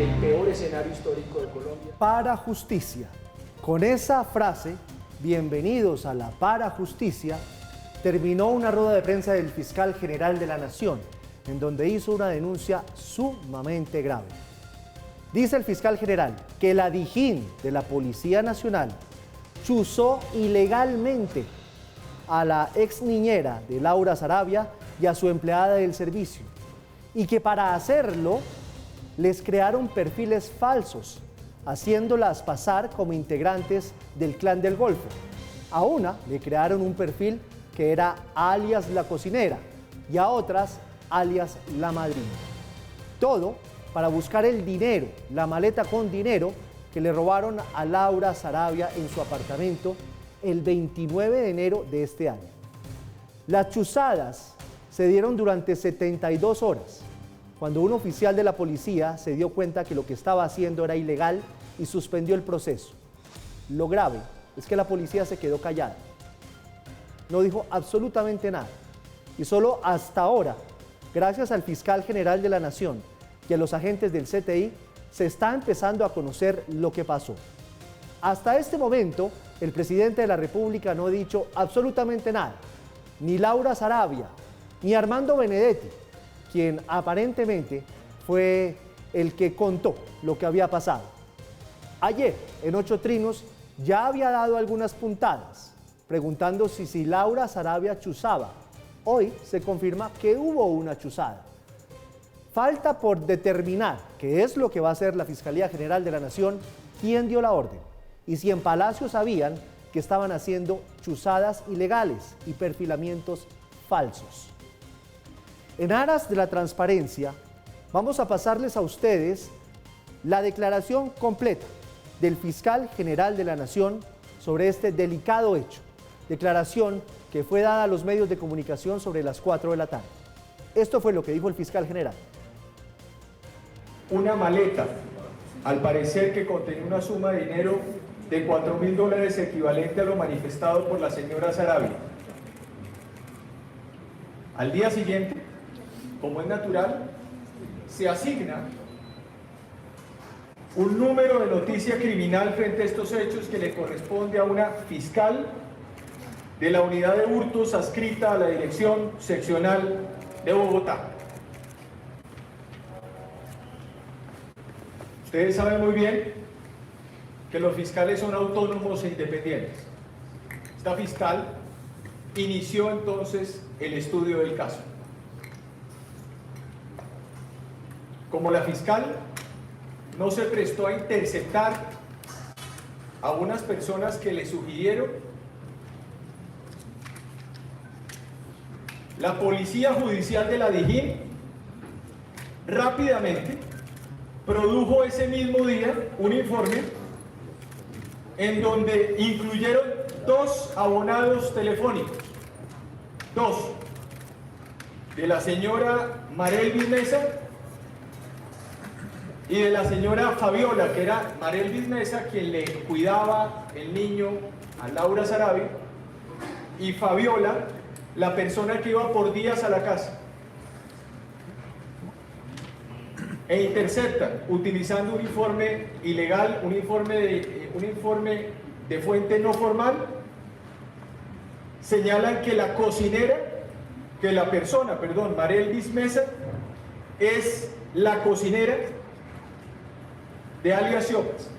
el peor escenario histórico de Colombia. Para justicia. Con esa frase, bienvenidos a la para justicia, terminó una rueda de prensa del fiscal general de la Nación, en donde hizo una denuncia sumamente grave. Dice el fiscal general que la Dijín de la Policía Nacional chuzó ilegalmente a la ex niñera de Laura Sarabia y a su empleada del servicio, y que para hacerlo les crearon perfiles falsos, haciéndolas pasar como integrantes del Clan del Golfo. A una le crearon un perfil que era alias la cocinera y a otras alias la madrina. Todo para buscar el dinero, la maleta con dinero que le robaron a Laura Sarabia en su apartamento el 29 de enero de este año. Las chuzadas se dieron durante 72 horas, cuando un oficial de la policía se dio cuenta que lo que estaba haciendo era ilegal y suspendió el proceso. Lo grave es que la policía se quedó callada. No dijo absolutamente nada. Y solo hasta ahora, gracias al fiscal general de la Nación y a los agentes del CTI, se está empezando a conocer lo que pasó. Hasta este momento, el presidente de la República no ha dicho absolutamente nada. Ni Laura Sarabia, ni Armando Benedetti, quien aparentemente fue el que contó lo que había pasado. Ayer, en 8 Trinos, ya había dado algunas puntadas, preguntando si Laura Sarabia chuzaba. Hoy se confirma que hubo una chuzada. Falta por determinar qué es lo que va a hacer la Fiscalía General de la Nación, quién dio la orden, y si en Palacio sabían que estaban haciendo chuzadas ilegales y perfilamientos falsos. En aras de la transparencia, vamos a pasarles a ustedes la declaración completa del fiscal general de la Nación sobre este delicado hecho. Declaración que fue dada a los medios de comunicación sobre las 4 de la tarde. Esto fue lo que dijo el fiscal general. Una maleta, al parecer que contenía una suma de dinero de $4.000 equivalente a lo manifestado por la señora Sarabia. Al día siguiente, como es natural, se asigna un número de noticia criminal frente a estos hechos que le corresponde a una fiscal de la unidad de hurtos adscrita a la Dirección Seccional de Bogotá. Ustedes saben muy bien que los fiscales son autónomos e independientes. Esta fiscal inició entonces el estudio del caso. Como la fiscal no se prestó a interceptar a unas personas que le sugirieron, la Policía Judicial de la Dijín rápidamente produjo ese mismo día un informe en donde incluyeron 2 abonados telefónicos, 2, de la señora Marelvis Mesa y de la señora Fabiola, que era Marelvis Mesa quien le cuidaba el niño a Laura Sarabia, y Fabiola, la persona que iba por días a la casa. E interceptan, utilizando un informe ilegal, un informe de fuente no formal, señalan que la cocinera, Marelvis Mesa, es la cocinera de alias Siopas.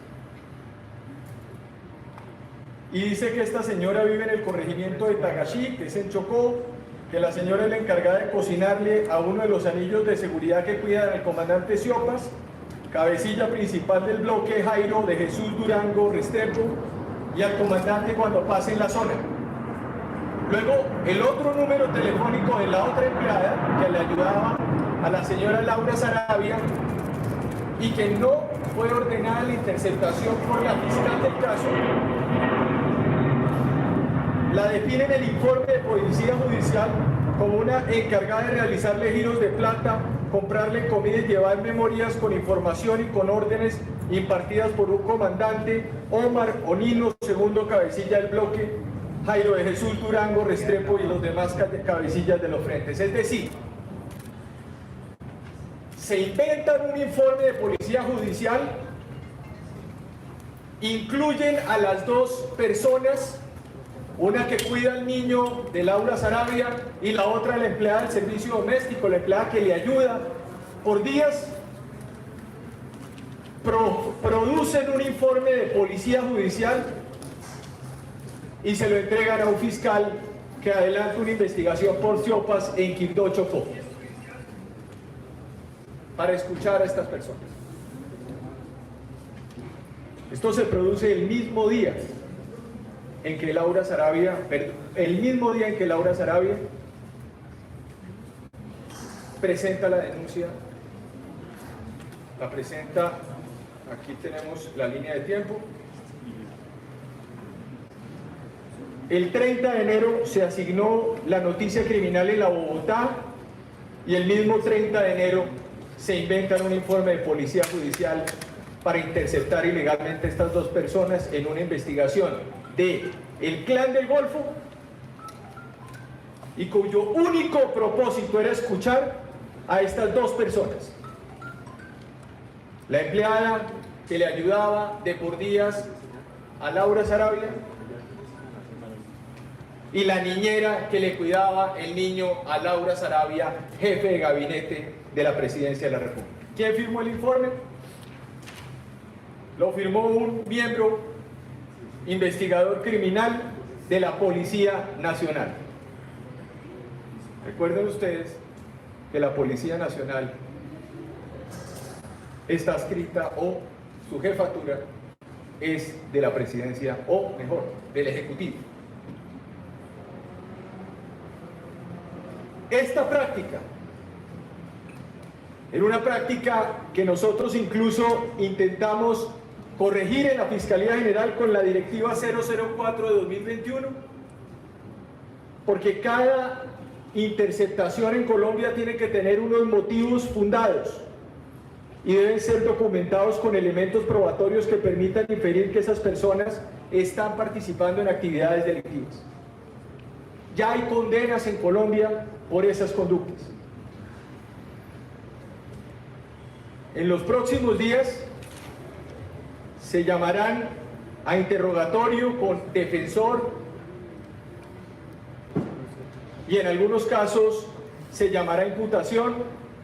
Y dice que esta señora vive en el corregimiento de Tagachí, que es en Chocó, que la señora es la encargada de cocinarle a uno de los anillos de seguridad que cuidan al comandante Siopas, cabecilla principal del bloque Jairo de Jesús Durango Restrepo, y al comandante cuando pase en la zona. Luego, el otro número telefónico de la otra empleada que le ayudaba a la señora Laura Sarabia y que no fue ordenada la interceptación por la fiscal del caso, la define en el informe de Policía Judicial como una encargada de realizarle giros de plata, comprarle comida y llevar memorias con información y con órdenes impartidas por un comandante, Omar Onino, segundo cabecilla del bloque, Jairo de Jesús Durango Restrepo y los demás cabecillas de los frentes. Es decir, se inventan un informe de policía judicial, incluyen a las dos personas, una que cuida al niño de Laura Sarabia y la otra la empleada del servicio doméstico, la empleada que le ayuda por días, producen un informe de policía judicial y se lo entregan a un fiscal que adelanta una investigación por Siopas en Quibdó, Chocó, para escuchar a estas personas. Esto se produce el mismo día en que Laura Sarabia presenta la denuncia, la presenta, aquí tenemos la línea de tiempo. El 30 de enero se asignó la noticia criminal en la Bogotá y el mismo 30 de enero se inventan un informe de policía judicial para interceptar ilegalmente a estas dos personas en una investigación de el Clan del Golfo y cuyo único propósito era escuchar a estas dos personas. La empleada que le ayudaba de por días a Laura Sarabia y la niñera que le cuidaba el niño a Laura Sarabia, jefe de gabinete de la Presidencia de la República. ¿Quién firmó el informe? Lo firmó un miembro investigador criminal de la Policía Nacional. Recuerden ustedes que la Policía Nacional está adscrita o su jefatura es de la Presidencia o mejor, del Ejecutivo. Esta práctica era una práctica que nosotros incluso intentamos corregir en la Fiscalía General con la Directiva 004 de 2021, porque cada interceptación en Colombia tiene que tener unos motivos fundados y deben ser documentados con elementos probatorios que permitan inferir que esas personas están participando en actividades delictivas. Ya hay condenas en Colombia por esas conductas. En los próximos días se llamarán a interrogatorio con defensor y en algunos casos se llamará a imputación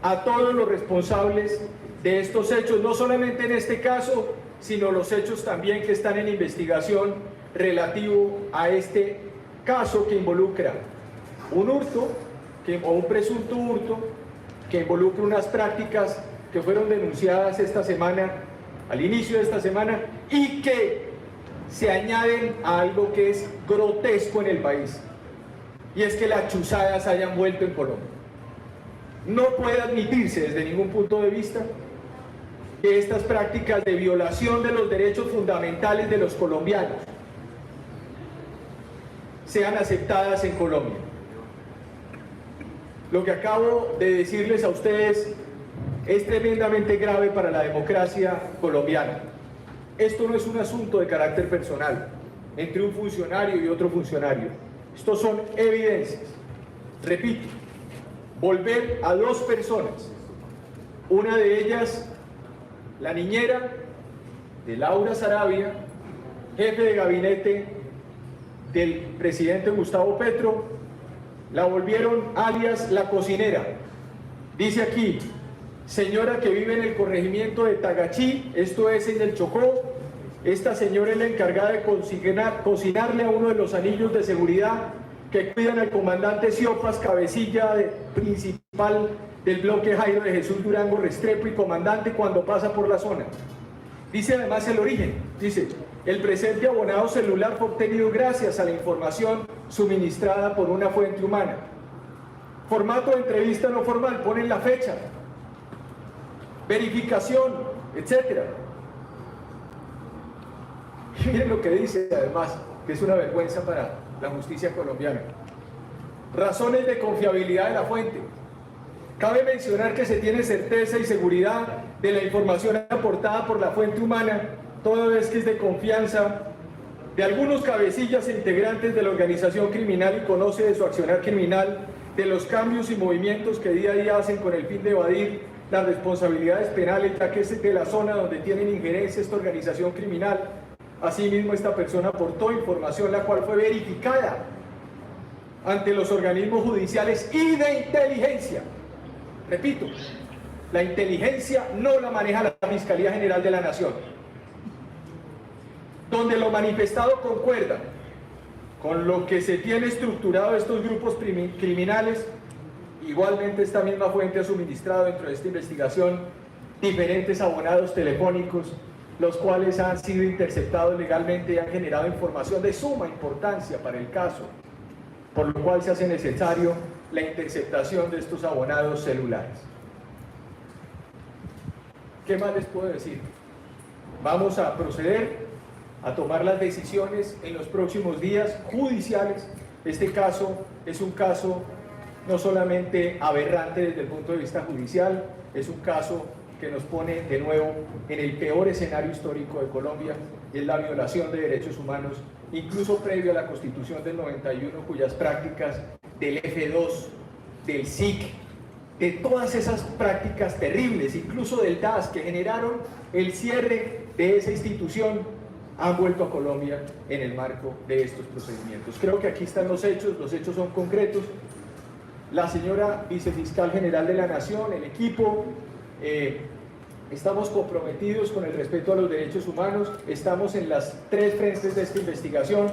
a todos los responsables de estos hechos, no solamente en este caso, sino los hechos también que están en investigación relativo a este caso que involucra un hurto o un presunto hurto que involucra unas prácticas que fueron denunciadas esta semana, al inicio de esta semana, y que se añaden a algo que es grotesco en el país, y es que las chuzadas hayan vuelto en Colombia. No puede admitirse desde ningún punto de vista que estas prácticas de violación de los derechos fundamentales de los colombianos sean aceptadas en Colombia. Lo que acabo de decirles a ustedes es tremendamente grave para la democracia colombiana. Esto no es un asunto de carácter personal entre un funcionario y otro funcionario. Estos son evidencias. Repito, volver a dos personas, una de ellas la niñera de Laura Sarabia, jefe de gabinete del presidente Gustavo Petro, la volvieron alias la cocinera. Dice aquí, señora que vive en el corregimiento de Tagachí, esto es en el Chocó. Esta señora es la encargada de cocinarle a uno de los anillos de seguridad que cuidan al comandante Siopas, cabecilla principal del bloque Jairo de Jesús Durango Restrepo y comandante cuando pasa por la zona. Dice además el origen, dice, el presente abonado celular fue obtenido gracias a la información suministrada por una fuente humana. Formato de entrevista no formal, ponen la fecha, verificación, etc. Y miren lo que dice además, que es una vergüenza para la justicia colombiana. Razones de confiabilidad de la fuente. Cabe mencionar que se tiene certeza y seguridad de la información aportada por la fuente humana, toda vez que es de confianza de algunos cabecillas e integrantes de la organización criminal y conoce de su accionar criminal, de los cambios y movimientos que día a día hacen con el fin de evadir las responsabilidades penales, ya que es de la zona donde tienen injerencia esta organización criminal. Asimismo, esta persona aportó información la cual fue verificada ante los organismos judiciales y de inteligencia. Repito, la inteligencia no la maneja la Fiscalía General de la Nación. Donde lo manifestado concuerda con lo que se tiene estructurado estos grupos criminales, igualmente esta misma fuente ha suministrado dentro de esta investigación diferentes abonados telefónicos, los cuales han sido interceptados legalmente y han generado información de suma importancia para el caso, por lo cual se hace necesario la interceptación de estos abonados celulares. ¿Qué más les puedo decir? Vamos a proceder a tomar las decisiones en los próximos días judiciales. Este caso es un caso no solamente aberrante desde el punto de vista judicial, es un caso que nos pone de nuevo en el peor escenario histórico de Colombia, es la violación de derechos humanos, incluso previo a la Constitución del 91, cuyas prácticas del F2, del SIC, de todas esas prácticas terribles, incluso del DAS, que generaron el cierre de esa institución, han vuelto a Colombia en el marco de estos procedimientos. Creo que aquí están los hechos son concretos. La señora Vicefiscal General de la Nación, el equipo, estamos comprometidos con el respeto a los derechos humanos, estamos en las tres frentes de esta investigación,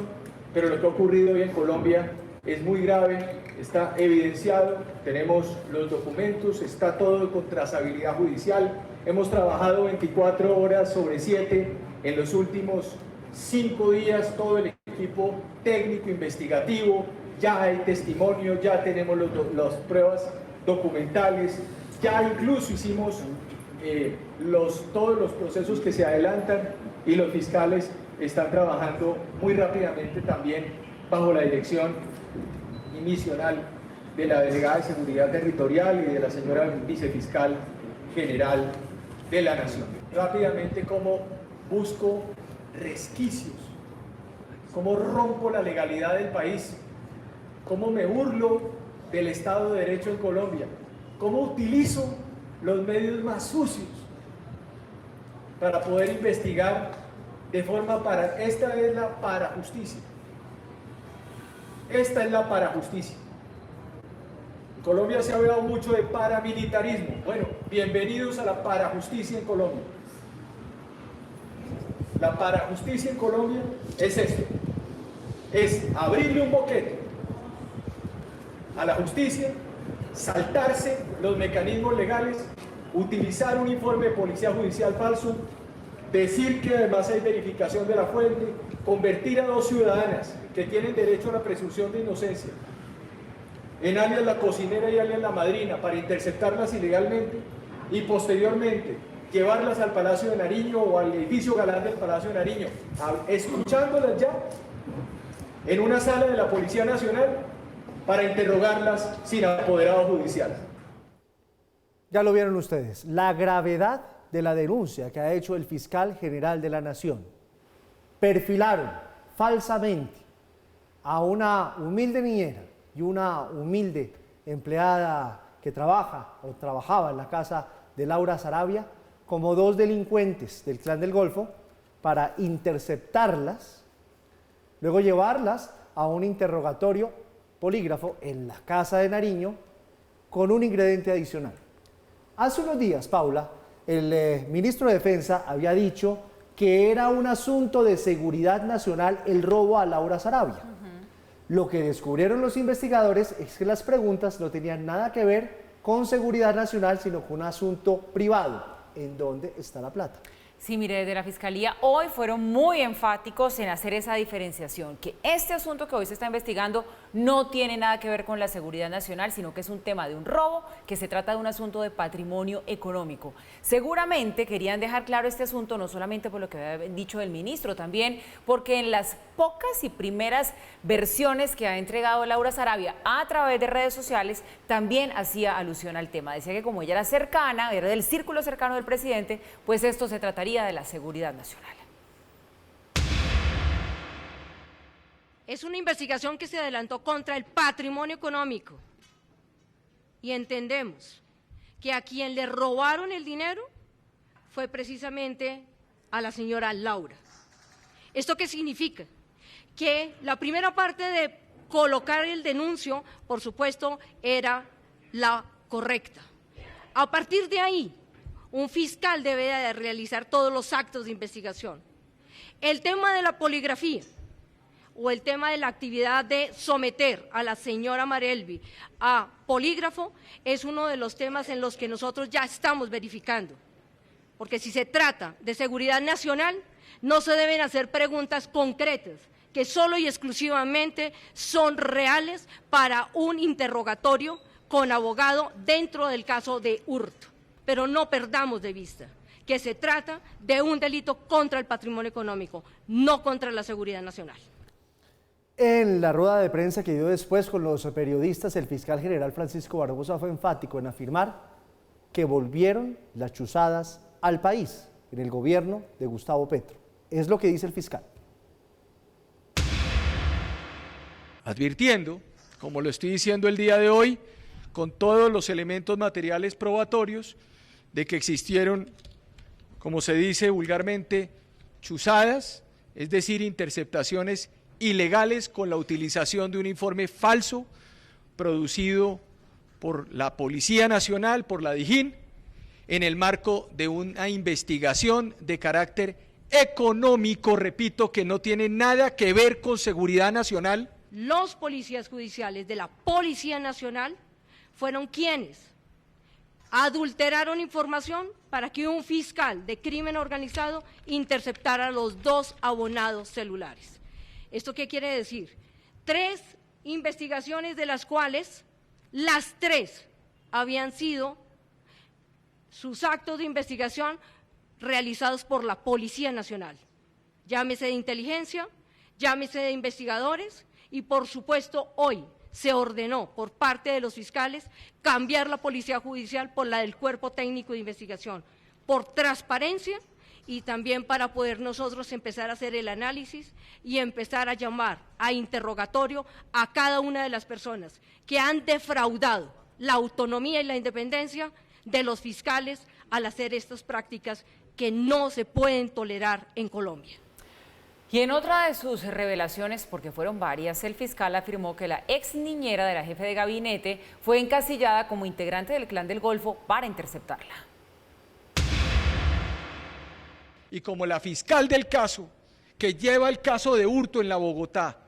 pero lo que ha ocurrido hoy en Colombia es muy grave, está evidenciado, tenemos los documentos, está todo con trazabilidad judicial, hemos trabajado 24 horas sobre 7 en los últimos 5 días, todo el equipo técnico investigativo, ya hay testimonio, ya tenemos las pruebas documentales, ya incluso hicimos todos los procesos que se adelantan y los fiscales están trabajando muy rápidamente también bajo la dirección misional de la Delegada de Seguridad Territorial y de la señora Vicefiscal General de la Nación. Rápidamente, cómo busco resquicios, cómo rompo la legalidad del país, cómo me burlo del Estado de Derecho en Colombia, cómo utilizo los medios más sucios para poder investigar de forma esta es la parajusticia. Esta es la parajusticia. En Colombia se ha hablado mucho de paramilitarismo. Bueno, bienvenidos a la parajusticia en Colombia. La parajusticia en Colombia es esto. Es abrirle un boquete a la justicia, saltarse los mecanismos legales, utilizar un informe de policía judicial falso, decir que además hay verificación de la fuente, convertir a dos ciudadanas que tienen derecho a la presunción de inocencia en alias la cocinera y alias la madrina para interceptarlas ilegalmente y posteriormente llevarlas al Palacio de Nariño o al edificio galán del Palacio de Nariño, escuchándolas ya en una sala de la Policía Nacional para interrogarlas sin apoderado judicial. Ya lo vieron ustedes, la gravedad de la denuncia que ha hecho el fiscal general de la Nación. Perfilaron falsamente a una humilde niñera y una humilde empleada que trabajaba en la casa de Laura Sarabia como dos delincuentes del Clan del Golfo para interceptarlas, luego llevarlas a un interrogatorio polígrafo en la casa de Nariño con un ingrediente adicional. Hace unos días, Paula, el ministro de Defensa había dicho que era un asunto de seguridad nacional el robo a Laura Sarabia. Lo que descubrieron los investigadores es que las preguntas no tenían nada que ver con seguridad nacional, sino con un asunto privado. ¿En dónde está la plata? Sí, mire, desde la Fiscalía hoy fueron muy enfáticos en hacer esa diferenciación, que este asunto que hoy se está investigando no tiene nada que ver con la seguridad nacional, sino que es un tema de un robo, que se trata de un asunto de patrimonio económico. Seguramente querían dejar claro este asunto, no solamente por lo que había dicho el ministro, también porque en las pocas y primeras versiones que ha entregado Laura Sarabia a través de redes sociales, también hacía alusión al tema. Decía que como ella era cercana, era del círculo cercano del presidente, pues esto se trataría de la seguridad nacional. Es una investigación que se adelantó contra el patrimonio económico y entendemos que a quien le robaron el dinero fue precisamente a la señora Laura. ¿Esto qué significa? Que la primera parte de colocar el denuncio, por supuesto, era la correcta. A partir de ahí, un fiscal debe de realizar todos los actos de investigación. El tema de la poligrafía o el tema de la actividad de someter a la señora Marelvi a polígrafo es uno de los temas en los que nosotros ya estamos verificando. Porque si se trata de seguridad nacional, no se deben hacer preguntas concretas que solo y exclusivamente son reales para un interrogatorio con abogado dentro del caso de hurto. Pero no perdamos de vista que se trata de un delito contra el patrimonio económico, no contra la seguridad nacional. En la rueda de prensa que dio después con los periodistas, el fiscal general Francisco Barbosa fue enfático en afirmar que volvieron las chuzadas al país en el gobierno de Gustavo Petro. Es lo que dice el fiscal. Advirtiendo, como lo estoy diciendo el día de hoy, con todos los elementos materiales probatorios de que existieron, como se dice vulgarmente, chuzadas, es decir, interceptaciones ilegales con la utilización de un informe falso producido por la Policía Nacional, por la Dijín, en el marco de una investigación de carácter económico, repito, que no tiene nada que ver con seguridad nacional. Los policías judiciales de la Policía Nacional fueron quienes adulteraron información para que un fiscal de crimen organizado interceptara los 2 abonados celulares. ¿Esto qué quiere decir? 3 investigaciones de las cuales las 3 habían sido sus actos de investigación realizados por la Policía Nacional. Llámese de inteligencia, llámese de investigadores y por supuesto hoy se ordenó por parte de los fiscales cambiar la Policía Judicial por la del Cuerpo Técnico de Investigación, por transparencia y también para poder nosotros empezar a hacer el análisis y empezar a llamar a interrogatorio a cada una de las personas que han defraudado la autonomía y la independencia de los fiscales al hacer estas prácticas que no se pueden tolerar en Colombia. Y en otra de sus revelaciones, porque fueron varias, el fiscal afirmó que la ex niñera de la jefe de gabinete fue encasillada como integrante del Clan del Golfo para interceptarla. Y como la fiscal del caso, que lleva el caso de hurto en la Bogotá,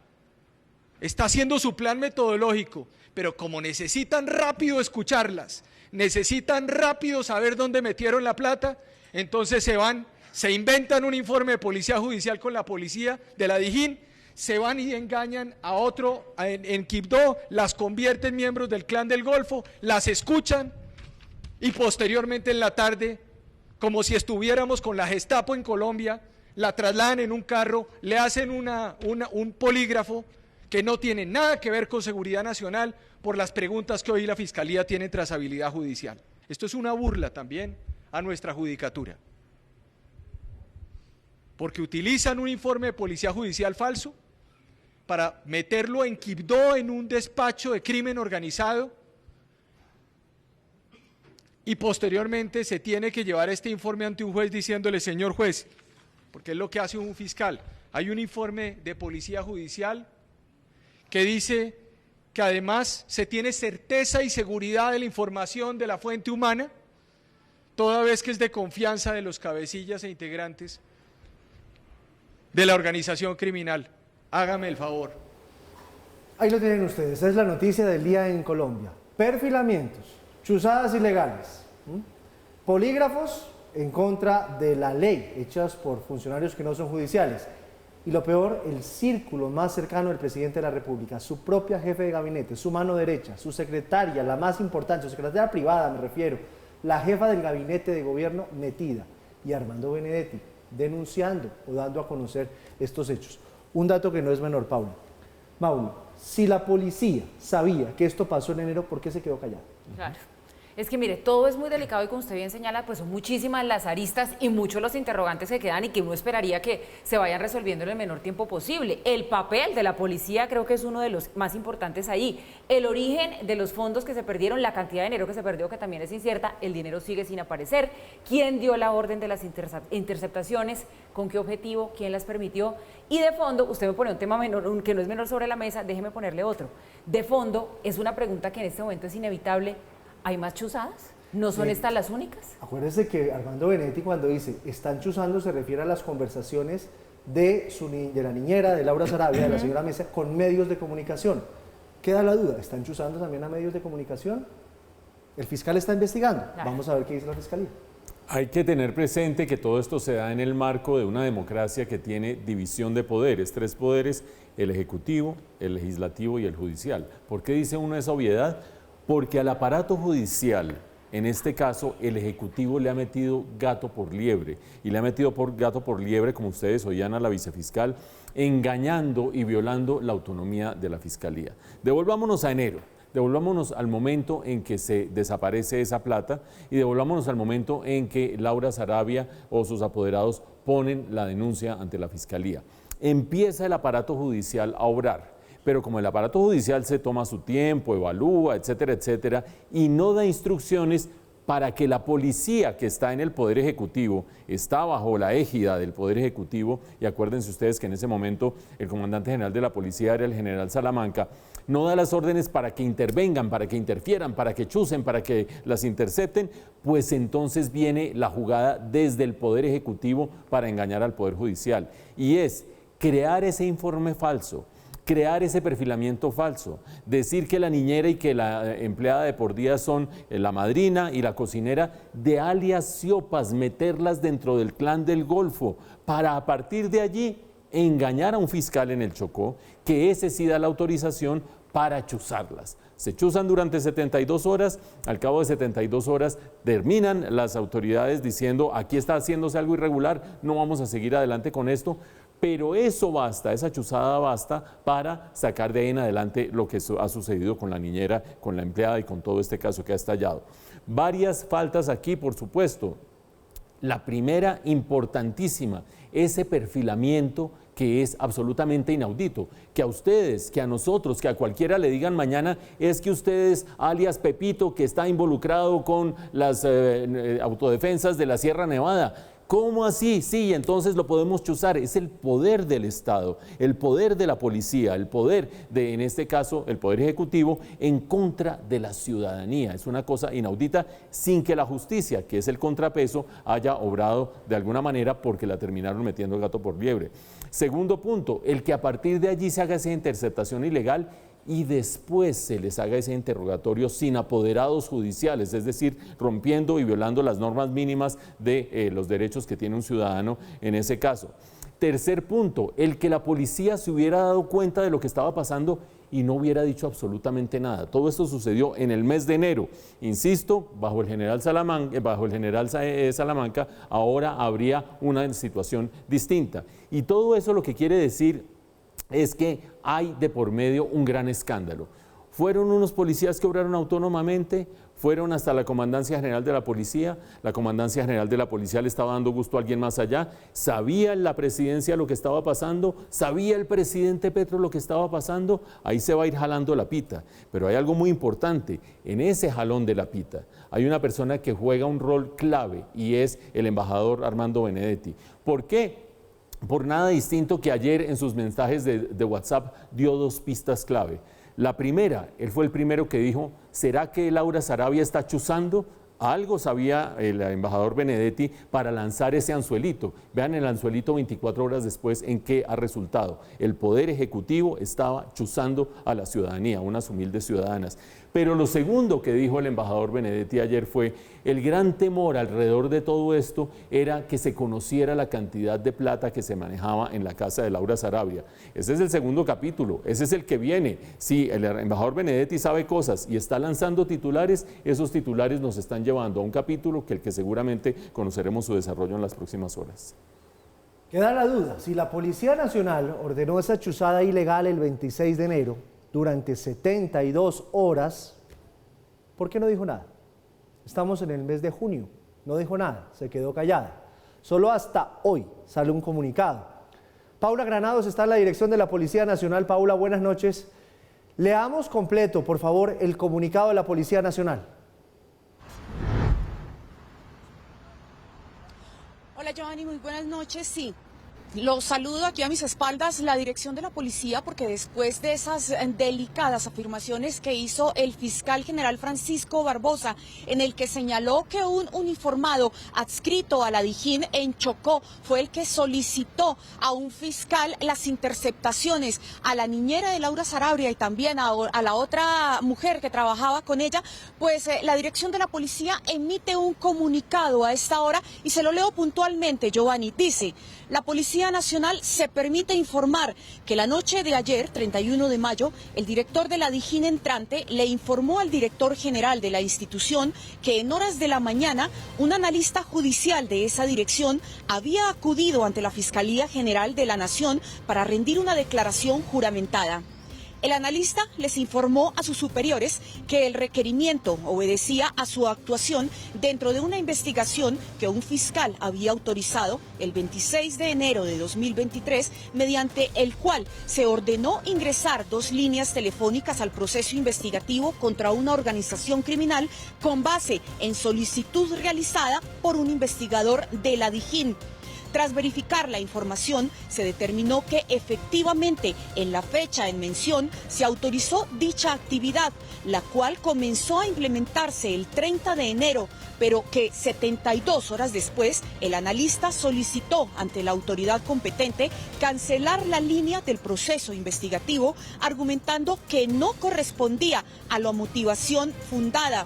está haciendo su plan metodológico, pero como necesitan rápido escucharlas, necesitan rápido saber dónde metieron la plata, entonces se inventan un informe de policía judicial con la policía de la Dijín, se van y engañan a otro en Quibdó, las convierten en miembros del Clan del Golfo, las escuchan y posteriormente en la tarde, como si estuviéramos con la Gestapo en Colombia, la trasladan en un carro, le hacen un polígrafo que no tiene nada que ver con seguridad nacional por las preguntas que hoy la Fiscalía tiene en trazabilidad judicial. Esto es una burla también a nuestra judicatura, porque utilizan un informe de policía judicial falso para meterlo en Quibdó, en un despacho de crimen organizado, y posteriormente se tiene que llevar este informe ante un juez diciéndole: señor juez, porque es lo que hace un fiscal, hay un informe de policía judicial que dice que además se tiene certeza y seguridad de la información de la fuente humana, toda vez que es de confianza de los cabecillas e integrantes de la organización criminal. Hágame el favor. Ahí lo tienen ustedes, es la noticia del día en Colombia. Perfilamientos, chuzadas ilegales, polígrafos en contra de la ley, hechas por funcionarios que no son judiciales. Y lo peor, el círculo más cercano del presidente de la República, su propia jefe de gabinete, su mano derecha, su secretaria, la más importante, su secretaria privada me refiero, la jefa del gabinete de gobierno metida, y Armando Benedetti denunciando o dando a conocer estos hechos. Un dato que no es menor, Mauro, si la policía sabía que esto pasó en enero, ¿por qué se quedó callada? Claro. Es que mire, todo es muy delicado y como usted bien señala, pues son muchísimas las aristas y muchos los interrogantes que quedan y que uno esperaría que se vayan resolviendo en el menor tiempo posible. El papel de la policía creo que es uno de los más importantes ahí. El origen de los fondos que se perdieron, la cantidad de dinero que se perdió, que también es incierta, el dinero sigue sin aparecer. ¿Quién dio la orden de las interceptaciones? ¿Con qué objetivo? ¿Quién las permitió? Y de fondo, usted me pone un tema menor, que no es menor sobre la mesa, déjeme ponerle otro. De fondo, es una pregunta que en este momento es inevitable. ¿Hay más chuzadas? ¿No son estas las únicas? Acuérdese que Armando Benedetti cuando dice están chuzando se refiere a las conversaciones de la niñera, de Laura Sarabia, de la señora Mesa, con medios de comunicación. Queda la duda, ¿están chuzando también a medios de comunicación? El fiscal está investigando. Claro. Vamos a ver qué dice la fiscalía. Hay que tener presente que todo esto se da en el marco de una democracia que tiene división de poderes, 3 poderes, el ejecutivo, el legislativo y el judicial. ¿Por qué dice uno esa obviedad? Porque al aparato judicial, en este caso, el Ejecutivo le ha metido gato por liebre, y le ha metido gato por liebre, como ustedes oían a la vicefiscal, engañando y violando la autonomía de la Fiscalía. Devolvámonos a enero, devolvámonos al momento en que se desaparece esa plata y devolvámonos al momento en que Laura Sarabia o sus apoderados ponen la denuncia ante la Fiscalía. Empieza el aparato judicial a obrar. Pero como el aparato judicial se toma su tiempo, evalúa, etcétera, etcétera, y no da instrucciones para que la policía que está en el Poder Ejecutivo, está bajo la égida del Poder Ejecutivo, y acuérdense ustedes que en ese momento el comandante general de la policía era el general Salamanca, no da las órdenes para que intervengan, para que interfieran, para que chusen, para que las intercepten, pues entonces viene la jugada desde el Poder Ejecutivo para engañar al Poder Judicial, y es crear ese informe falso, crear ese perfilamiento falso, decir que la niñera y que la empleada de por día son la madrina y la cocinera de alias Siopas, meterlas dentro del clan del Golfo, para a partir de allí engañar a un fiscal en el Chocó, que ese sí da la autorización para chuzarlas. Se chuzan durante 72 horas, al cabo de 72 horas terminan las autoridades diciendo aquí está haciéndose algo irregular, no vamos a seguir adelante con esto. Pero eso basta, esa chuzada basta para sacar de ahí en adelante lo que ha sucedido con la niñera, con la empleada y con todo este caso que ha estallado. Varias faltas aquí, por supuesto. La primera, importantísima, ese perfilamiento que es absolutamente inaudito. Que a ustedes, que a nosotros, que a cualquiera le digan mañana es que ustedes, alias Pepito, que está involucrado con las autodefensas de la Sierra Nevada. ¿Cómo así? Sí, entonces lo podemos chuzar. Es el poder del Estado, el poder de la policía, el poder de, en este caso, el Poder Ejecutivo en contra de la ciudadanía. Es una cosa inaudita sin que la justicia, que es el contrapeso, haya obrado de alguna manera porque la terminaron metiendo el gato por liebre. Segundo punto, el que a partir de allí se haga esa interceptación ilegal y después se les haga ese interrogatorio sin apoderados judiciales, es decir, rompiendo y violando las normas mínimas de los derechos que tiene un ciudadano en ese caso. Tercer punto, el que la policía se hubiera dado cuenta de lo que estaba pasando y no hubiera dicho absolutamente nada. Todo esto sucedió en el mes de enero. Insisto, bajo el general Salamanca, ahora habría una situación distinta. Y todo eso lo que quiere decir es que hay de por medio un gran escándalo. Fueron unos policías que obraron autónomamente, fueron hasta la Comandancia General de la Policía, la Comandancia General de la Policía le estaba dando gusto a alguien más allá, sabía la presidencia lo que estaba pasando, sabía el presidente Petro lo que estaba pasando, ahí se va a ir jalando la pita. Pero hay algo muy importante, en ese jalón de la pita hay una persona que juega un rol clave y es el embajador Armando Benedetti. ¿Por qué? Por nada distinto que ayer en sus mensajes de WhatsApp dio 2 pistas clave. La primera, él fue el primero que dijo, ¿será que Laura Sarabia está chuzando? Algo sabía el embajador Benedetti para lanzar ese anzuelito. Vean el anzuelito 24 horas después en qué ha resultado. El Poder Ejecutivo estaba chuzando a la ciudadanía, unas humildes ciudadanas. Pero lo segundo que dijo el embajador Benedetti ayer fue, el gran temor alrededor de todo esto era que se conociera la cantidad de plata que se manejaba en la casa de Laura Sarabia. Ese es el segundo capítulo, ese es el que viene. Si el embajador Benedetti sabe cosas y está lanzando titulares, esos titulares nos están llevando a un capítulo que el que seguramente conoceremos su desarrollo en las próximas horas. Queda la duda, si la Policía Nacional ordenó esa chuzada ilegal el 26 de enero, durante 72 horas, ¿por qué no dijo nada? Estamos en el mes de junio, no dijo nada, se quedó callada. Solo hasta hoy sale un comunicado. Paula Granados está en la dirección de la Policía Nacional. Paula, buenas noches. Leamos completo, por favor, el comunicado de la Policía Nacional. Hola Giovanni, muy buenas noches. Sí, los saludo aquí a mis espaldas, la dirección de la policía, porque después de esas delicadas afirmaciones que hizo el fiscal general Francisco Barbosa, en el que señaló que un uniformado adscrito a la Dijín en Chocó fue el que solicitó a un fiscal las interceptaciones a la niñera de Laura Sarabia y también a la otra mujer que trabajaba con ella, pues la dirección de la policía emite un comunicado a esta hora y se lo leo puntualmente, Giovanni. Dice: la Policía Nacional se permite informar que la noche de ayer, 31 de mayo, el director de la Dijín entrante le informó al director general de la institución que en horas de la mañana un analista judicial de esa dirección había acudido ante la Fiscalía General de la Nación para rendir una declaración juramentada. El analista les informó a sus superiores que el requerimiento obedecía a su actuación dentro de una investigación que un fiscal había autorizado el 26 de enero de 2023, mediante el cual se ordenó ingresar 2 líneas telefónicas al proceso investigativo contra una organización criminal con base en solicitud realizada por un investigador de la Dijín. Tras verificar la información, se determinó que efectivamente en la fecha en mención se autorizó dicha actividad, la cual comenzó a implementarse el 30 de enero, pero que 72 horas después el analista solicitó ante la autoridad competente cancelar la línea del proceso investigativo, argumentando que no correspondía a la motivación fundada.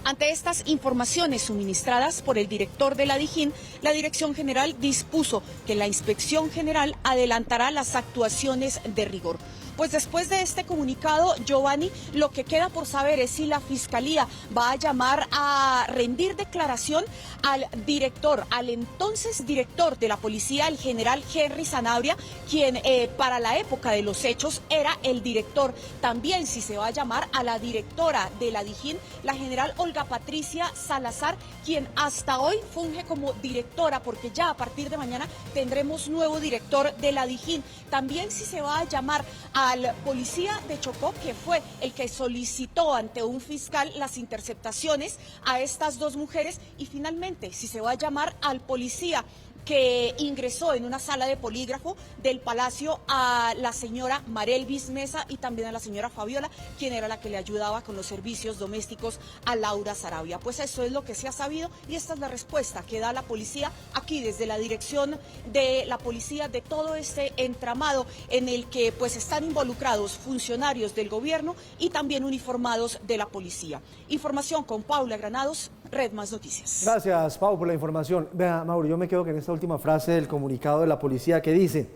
Ante estas informaciones suministradas por el director de la Dijín, la Dirección General dispuso que la Inspección General adelantará las actuaciones de rigor. Pues después de este comunicado, Giovanni, lo que queda por saber es si la Fiscalía va a llamar a rendir declaración al director, al entonces director de la policía, el general Henry Sanabria, quien para la época de los hechos era el director. También si se va a llamar a la directora de la Dijín, la general Olga Patricia Salazar, quien hasta hoy funge como directora, porque ya a partir de mañana tendremos nuevo director de la Dijín. También si se va a llamar al policía de Chocó, que fue el que solicitó ante un fiscal las interceptaciones a estas 2 mujeres, y finalmente si se va a llamar al policía que ingresó en una sala de polígrafo del Palacio a la señora Marelvis Mesa y también a la señora Fabiola, quien era la que le ayudaba con los servicios domésticos a Laura Sarabia. Pues eso es lo que se ha sabido y esta es la respuesta que da la policía aquí desde la dirección de la policía de todo este entramado en el que pues están involucrados funcionarios del gobierno y también uniformados de la policía. Información con Paula Granados, Red Más Noticias. Gracias, Pau, por la información. Vea, Mauro, yo me quedo con esta última frase del comunicado de la policía que dice: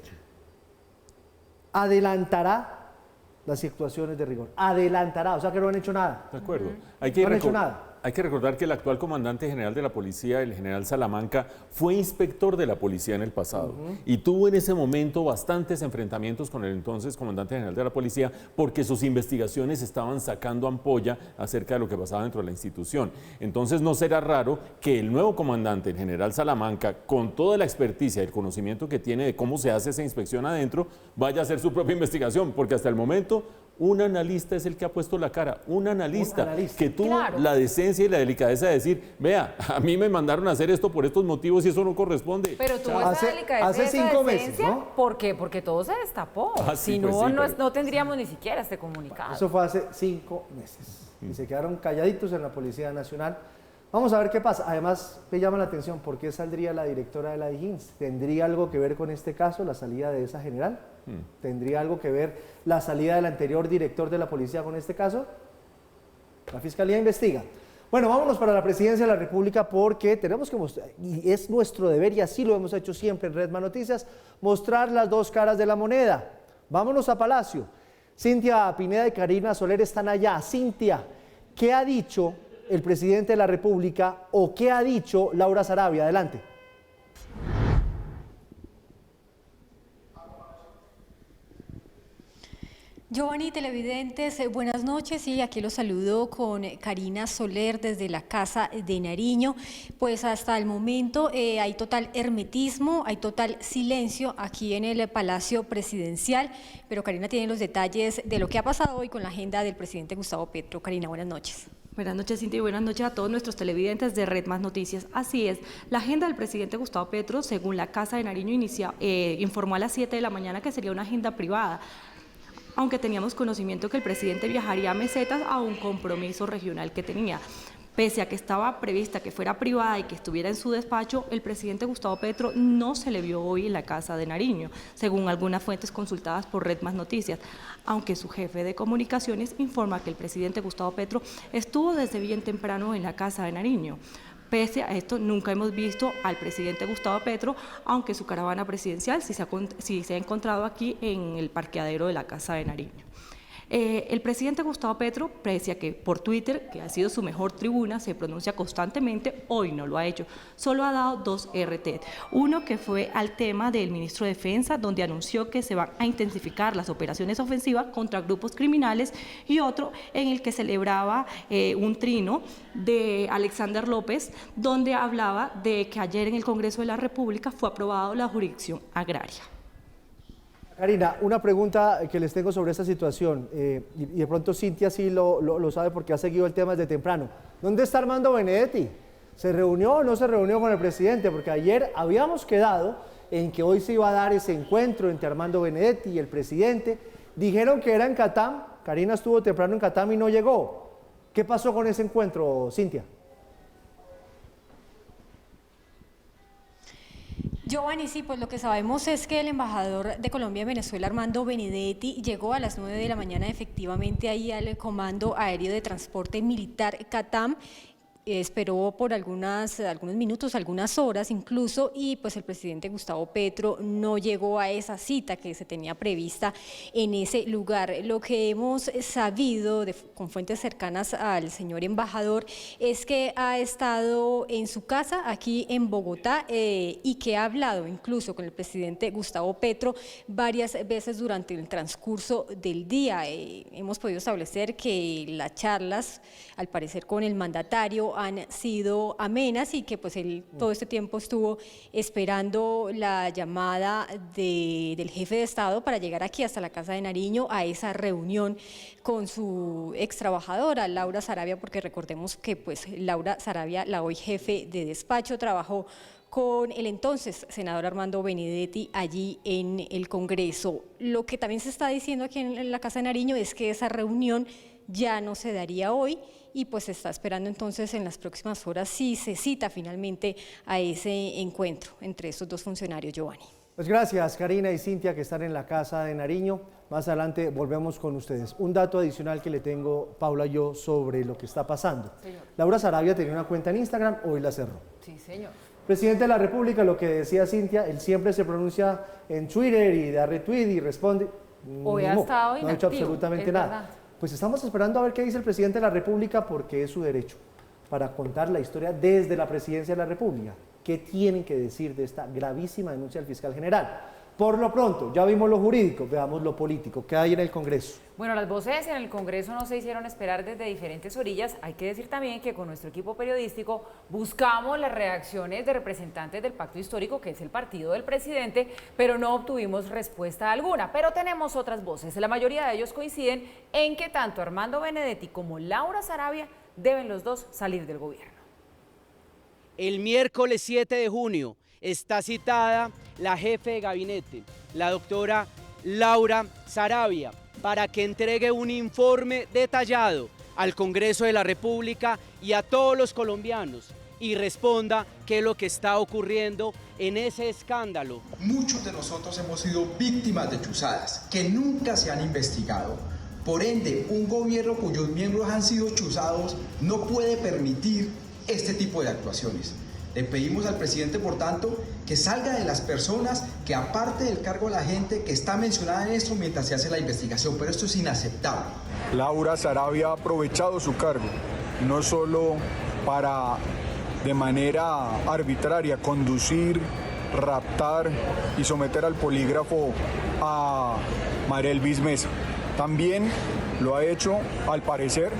adelantará las actuaciones de rigor. Adelantará, o sea que no han hecho nada. De acuerdo. No han hecho nada. Hay que recordar que el actual comandante general de la policía, el general Salamanca, fue inspector de la policía en el pasado y tuvo en ese momento bastantes enfrentamientos con el entonces comandante general de la policía porque sus investigaciones estaban sacando ampolla acerca de lo que pasaba dentro de la institución. Entonces no será raro que el nuevo comandante, el general Salamanca, con toda la experticia y el conocimiento que tiene de cómo se hace esa inspección adentro, vaya a hacer su propia investigación, porque hasta el momento un analista es el que ha puesto la cara, un analista que tuvo la decencia y la delicadeza de decir: vea, a mí me mandaron a hacer esto por estos motivos y eso no corresponde. Pero tuvo esa delicadeza, hace 5 meses, ¿no? ¿Por qué? Porque todo se destapó. Sí, si pues no, sí, no tendríamos ni siquiera este comunicado. Eso fue hace 5 meses y se quedaron calladitos en la Policía Nacional. Vamos a ver qué pasa. Además, me llama la atención, ¿por qué saldría la directora de la Dijín? ¿Tendría algo que ver con este caso, la salida de esa general? ¿Tendría algo que ver la salida del anterior director de la policía con este caso? La Fiscalía investiga. Bueno, vámonos para la Presidencia de la República porque tenemos que mostrar, y es nuestro deber y así lo hemos hecho siempre en Red Más Noticias, mostrar las 2 caras de la moneda. Vámonos a Palacio. Cintia Pineda y Karina Soler están allá. Cintia, ¿qué ha dicho el presidente de la República o qué ha dicho Laura Sarabia? Adelante. Giovanni, televidentes, buenas noches, y aquí los saludo con Karina Soler desde la Casa de Nariño. Pues hasta el momento hay total hermetismo, hay total silencio aquí en el Palacio Presidencial, pero Karina tiene los detalles de lo que ha pasado hoy con la agenda del presidente Gustavo Petro. Karina, buenas noches. Buenas noches, Cintia, y buenas noches a todos nuestros televidentes de Red Más Noticias. Así es, la agenda del presidente Gustavo Petro, según la Casa de Nariño, informó a las 7 de la mañana que sería una agenda privada, aunque teníamos conocimiento que el presidente viajaría a Mesetas a un compromiso regional que tenía. Pese a que estaba prevista que fuera privada y que estuviera en su despacho, el presidente Gustavo Petro no se le vio hoy en la Casa de Nariño, según algunas fuentes consultadas por Red Más Noticias, aunque su jefe de comunicaciones informa que el presidente Gustavo Petro estuvo desde bien temprano en la Casa de Nariño. Pese a esto, nunca hemos visto al presidente Gustavo Petro, aunque su caravana presidencial sí se ha encontrado aquí en el parqueadero de la Casa de Nariño. El presidente Gustavo Petro, pese a que por Twitter, que ha sido su mejor tribuna, se pronuncia constantemente, hoy no lo ha hecho. Solo ha dado 2 RT. Uno que fue al tema del ministro de Defensa, donde anunció que se van a intensificar las operaciones ofensivas contra grupos criminales, y otro en el que celebraba un trino de Alexander López, donde hablaba de que ayer en el Congreso de la República fue aprobado la jurisdicción agraria. Karina, una pregunta que les tengo sobre esta situación, y de pronto Cintia sí lo sabe porque ha seguido el tema desde temprano. ¿Dónde está Armando Benedetti? ¿Se reunió o no se reunió con el presidente? Porque ayer habíamos quedado en que hoy se iba a dar ese encuentro entre Armando Benedetti y el presidente. Dijeron que era en Catam, Karina estuvo temprano en Catam y no llegó. ¿Qué pasó con ese encuentro, Cintia? Giovanni, sí, pues lo que sabemos es que el embajador de Colombia en Venezuela, Armando Benedetti, llegó a las 9 de la mañana efectivamente ahí al Comando Aéreo de Transporte Militar Catam. Esperó por algunos minutos, algunas horas incluso, y pues el presidente Gustavo Petro no llegó a esa cita que se tenía prevista en ese lugar. Lo que hemos sabido con fuentes cercanas al señor embajador es que ha estado en su casa aquí en Bogotá y que ha hablado incluso con el presidente Gustavo Petro varias veces durante el transcurso del día. Hemos podido establecer que las charlas, al parecer con el mandatario, han sido amenas, y que pues él todo este tiempo estuvo esperando la llamada del jefe de Estado para llegar aquí hasta la Casa de Nariño a esa reunión con su ex trabajadora, Laura Saravia, porque recordemos que pues Laura Saravia, la hoy jefe de despacho, trabajó con el entonces senador Armando Benedetti allí en el Congreso. Lo que también se está diciendo aquí en la Casa de Nariño es que esa reunión ya no se daría hoy, y pues se está esperando entonces en las próximas horas si se cita finalmente a ese encuentro entre estos dos funcionarios, Giovanni. Pues gracias, Karina y Cintia, que están en la Casa de Nariño. Más adelante volvemos con ustedes. Un dato adicional que le tengo, Paula, yo sobre lo que está pasando. Señor. Laura Saravia tenía una cuenta en Instagram, hoy la cerró. Sí, señor. Presidente de la República, lo que decía Cintia, él siempre se pronuncia en Twitter y da retweet y responde. Hoy ha estado no ha hecho absolutamente nada. Verdad. Pues estamos esperando a ver qué dice el presidente de la República, porque es su derecho, para contar la historia desde la presidencia de la República. ¿Qué tienen que decir de esta gravísima denuncia del fiscal general? Por lo pronto, ya vimos lo jurídico, veamos lo político. ¿Qué hay en el Congreso? Bueno, las voces en el Congreso no se hicieron esperar desde diferentes orillas. Hay que decir también que con nuestro equipo periodístico buscamos las reacciones de representantes del Pacto Histórico, que es el partido del presidente, pero no obtuvimos respuesta alguna. Pero tenemos otras voces. La mayoría de ellos coinciden en que tanto Armando Benedetti como Laura Saravia deben los dos salir del gobierno. El miércoles 7 de junio está citada la jefe de gabinete, la doctora Laura Saravia, para que entregue un informe detallado al Congreso de la República y a todos los colombianos y responda qué es lo que está ocurriendo en ese escándalo. Muchos de nosotros hemos sido víctimas de chuzadas que nunca se han investigado. Por ende, un gobierno cuyos miembros han sido chuzados no puede permitir este tipo de actuaciones. Le pedimos al presidente, por tanto, que salga de las personas que, aparte del cargo de la gente que está mencionada en esto, mientras se hace la investigación, pero esto es inaceptable. Laura Saravia ha aprovechado su cargo, no solo para, de manera arbitraria, conducir, raptar y someter al polígrafo a María Elvis Mesa, También lo ha hecho, al parecer,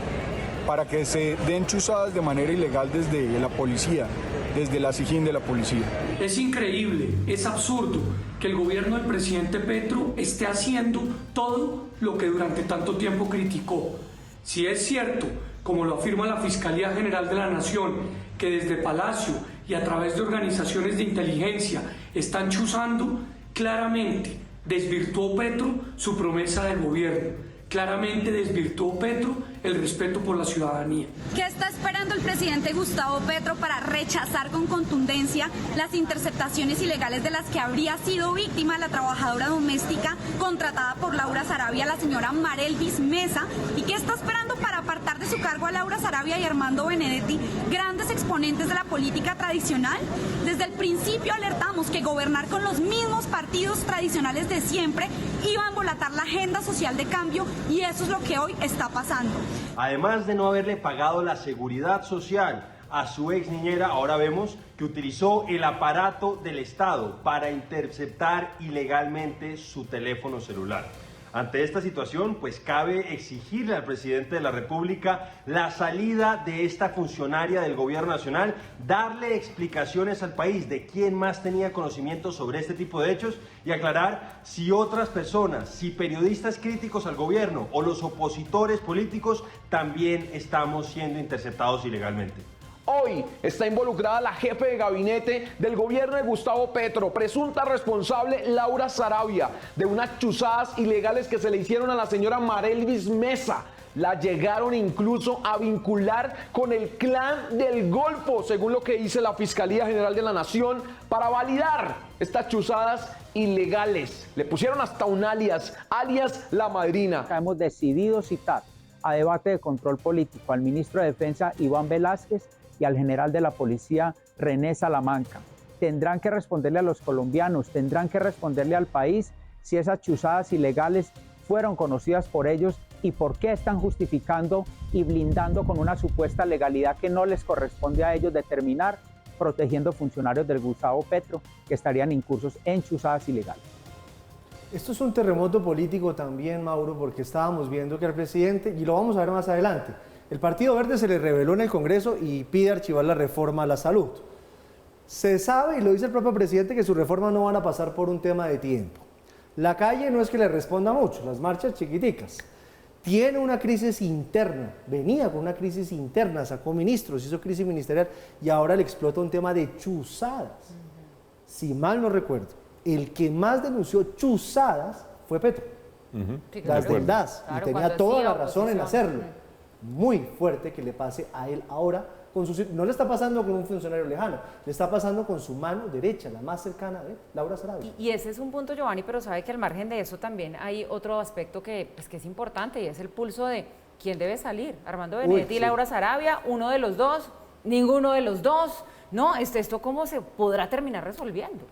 para que se den chuzadas de manera ilegal desde la policía, desde la SIJIN de la policía. Es increíble, es absurdo que el gobierno del presidente Petro esté haciendo todo lo que durante tanto tiempo criticó. Si es cierto, como lo afirma la Fiscalía General de la Nación, que desde Palacio y a través de organizaciones de inteligencia están chuzando, claramente desvirtuó Petro su promesa del gobierno. Claramente desvirtuó Petro el respeto por la ciudadanía. ¿Qué está esperando el presidente Gustavo Petro para rechazar con contundencia las interceptaciones ilegales de las que habría sido víctima la trabajadora doméstica contratada por Laura Sarabia, la señora Marelvis Mesa? ¿Y qué está esperando para apartar de su cargo a Laura Sarabia y Armando Benedetti, grandes exponentes de la política tradicional? Desde el principio alertamos que gobernar con los mismos partidos tradicionales de siempre iba a embolatar la agenda social de cambio, y eso es lo que hoy está pasando. Además de no haberle pagado la seguridad social a su ex niñera, ahora vemos que utilizó el aparato del Estado para interceptar ilegalmente su teléfono celular. Ante esta situación, pues cabe exigirle al presidente de la República la salida de esta funcionaria del Gobierno Nacional, darle explicaciones al país de quién más tenía conocimiento sobre este tipo de hechos y aclarar si otras personas, si periodistas críticos al gobierno o los opositores políticos también estamos siendo interceptados ilegalmente. Hoy está involucrada la jefe de gabinete del gobierno de Gustavo Petro, presunta responsable Laura Sarabia, de unas chuzadas ilegales que se le hicieron a la señora Marelvis Mesa. La llegaron incluso a vincular con el clan del Golfo, según lo que dice la Fiscalía General de la Nación, para validar estas chuzadas ilegales. Le pusieron hasta un alias La Madrina. Hemos decidido citar a debate de control político al ministro de Defensa Iván Velázquez y al general de la policía René Salamanca. Tendrán que responderle a los colombianos, tendrán que responderle al país si esas chuzadas ilegales fueron conocidas por ellos y por qué están justificando y blindando con una supuesta legalidad que no les corresponde a ellos determinar, protegiendo funcionarios del Gustavo Petro que estarían incursos en chuzadas ilegales. Esto es un terremoto político también, Mauro, porque estábamos viendo que el presidente, y lo vamos a ver más adelante, el Partido Verde se le reveló en el Congreso y pide archivar la reforma a la salud. Se sabe, y lo dice el propio presidente, que sus reformas no van a pasar por un tema de tiempo. La calle no es que le responda mucho, las marchas chiquiticas. Tiene una crisis interna, venía con una crisis interna, sacó ministros, hizo crisis ministerial y ahora le explota un tema de chuzadas. Si mal no recuerdo, el que más denunció chuzadas fue Petro, las del DAS, y tenía toda la razón en hacerlo. Muy fuerte que le pase a él ahora, no le está pasando con un funcionario lejano, le está pasando con su mano derecha, la más cercana a él, Laura Sarabia. Y ese es un punto, Giovanni, pero sabe que al margen de eso también hay otro aspecto que es importante y es el pulso de quién debe salir, Armando Benedetti y Laura Sarabia, uno de los dos, ninguno de los dos, ¿no? ¿Esto cómo se podrá terminar resolviendo?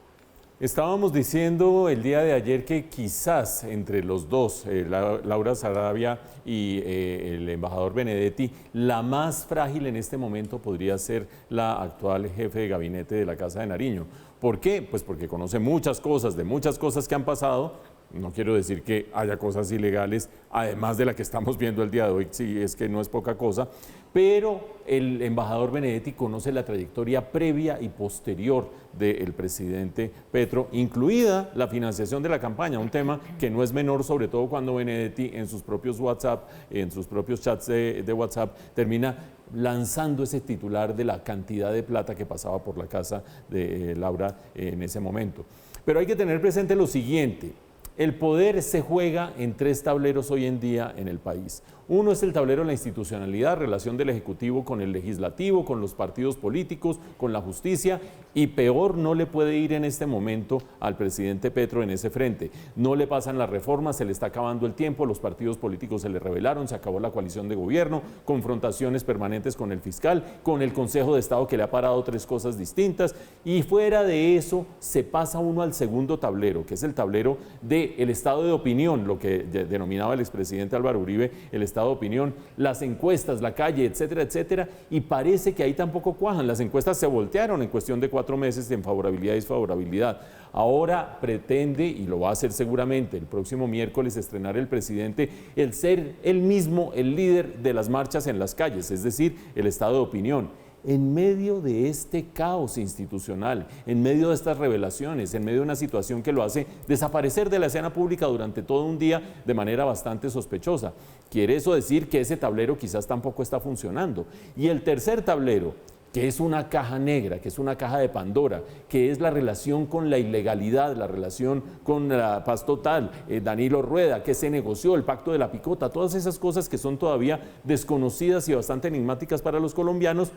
Estábamos diciendo el día de ayer que quizás entre los dos, Laura Sarabia y el embajador Benedetti, la más frágil en este momento podría ser la actual jefe de gabinete de la Casa de Nariño. ¿Por qué? Pues porque conoce muchas cosas, de muchas cosas que han pasado. No quiero decir que haya cosas ilegales, además de la que estamos viendo el día de hoy, sí es que no es poca cosa, pero el embajador Benedetti conoce la trayectoria previa y posterior del presidente Petro, incluida la financiación de la campaña, un tema que no es menor, sobre todo cuando Benedetti en sus propios WhatsApp, en sus propios chats de WhatsApp, termina lanzando ese titular de la cantidad de plata que pasaba por la casa de Laura en ese momento. Pero hay que tener presente lo siguiente. El poder se juega en tres tableros hoy en día en el país. Uno es el tablero de la institucionalidad, relación del Ejecutivo con el Legislativo, con los partidos políticos, con la justicia, y peor no le puede ir en este momento al presidente Petro en ese frente. No le pasan las reformas, se le está acabando el tiempo, los partidos políticos se le rebelaron, se acabó la coalición de gobierno, confrontaciones permanentes con el fiscal, con el Consejo de Estado que le ha parado tres cosas distintas, y fuera de eso se pasa uno al segundo tablero, que es el tablero del estado de opinión, lo que denominaba el expresidente Álvaro Uribe, el estado de opinión, las encuestas, la calle, etcétera, etcétera, y parece que ahí tampoco cuajan. Las encuestas se voltearon en cuestión de 4 meses en favorabilidad y desfavorabilidad. Ahora pretende, y lo va a hacer seguramente el próximo miércoles, estrenar el presidente, el ser él mismo el líder de las marchas en las calles, es decir, el estado de opinión. En medio de este caos institucional, en medio de estas revelaciones, en medio de una situación que lo hace desaparecer de la escena pública durante todo un día de manera bastante sospechosa. Quiere eso decir que ese tablero quizás tampoco está funcionando. Y el tercer tablero, que es una caja negra, que es una caja de Pandora, que es la relación con la ilegalidad, la relación con la paz total, Danilo Rueda, que se negoció, el pacto de la picota, todas esas cosas que son todavía desconocidas y bastante enigmáticas para los colombianos.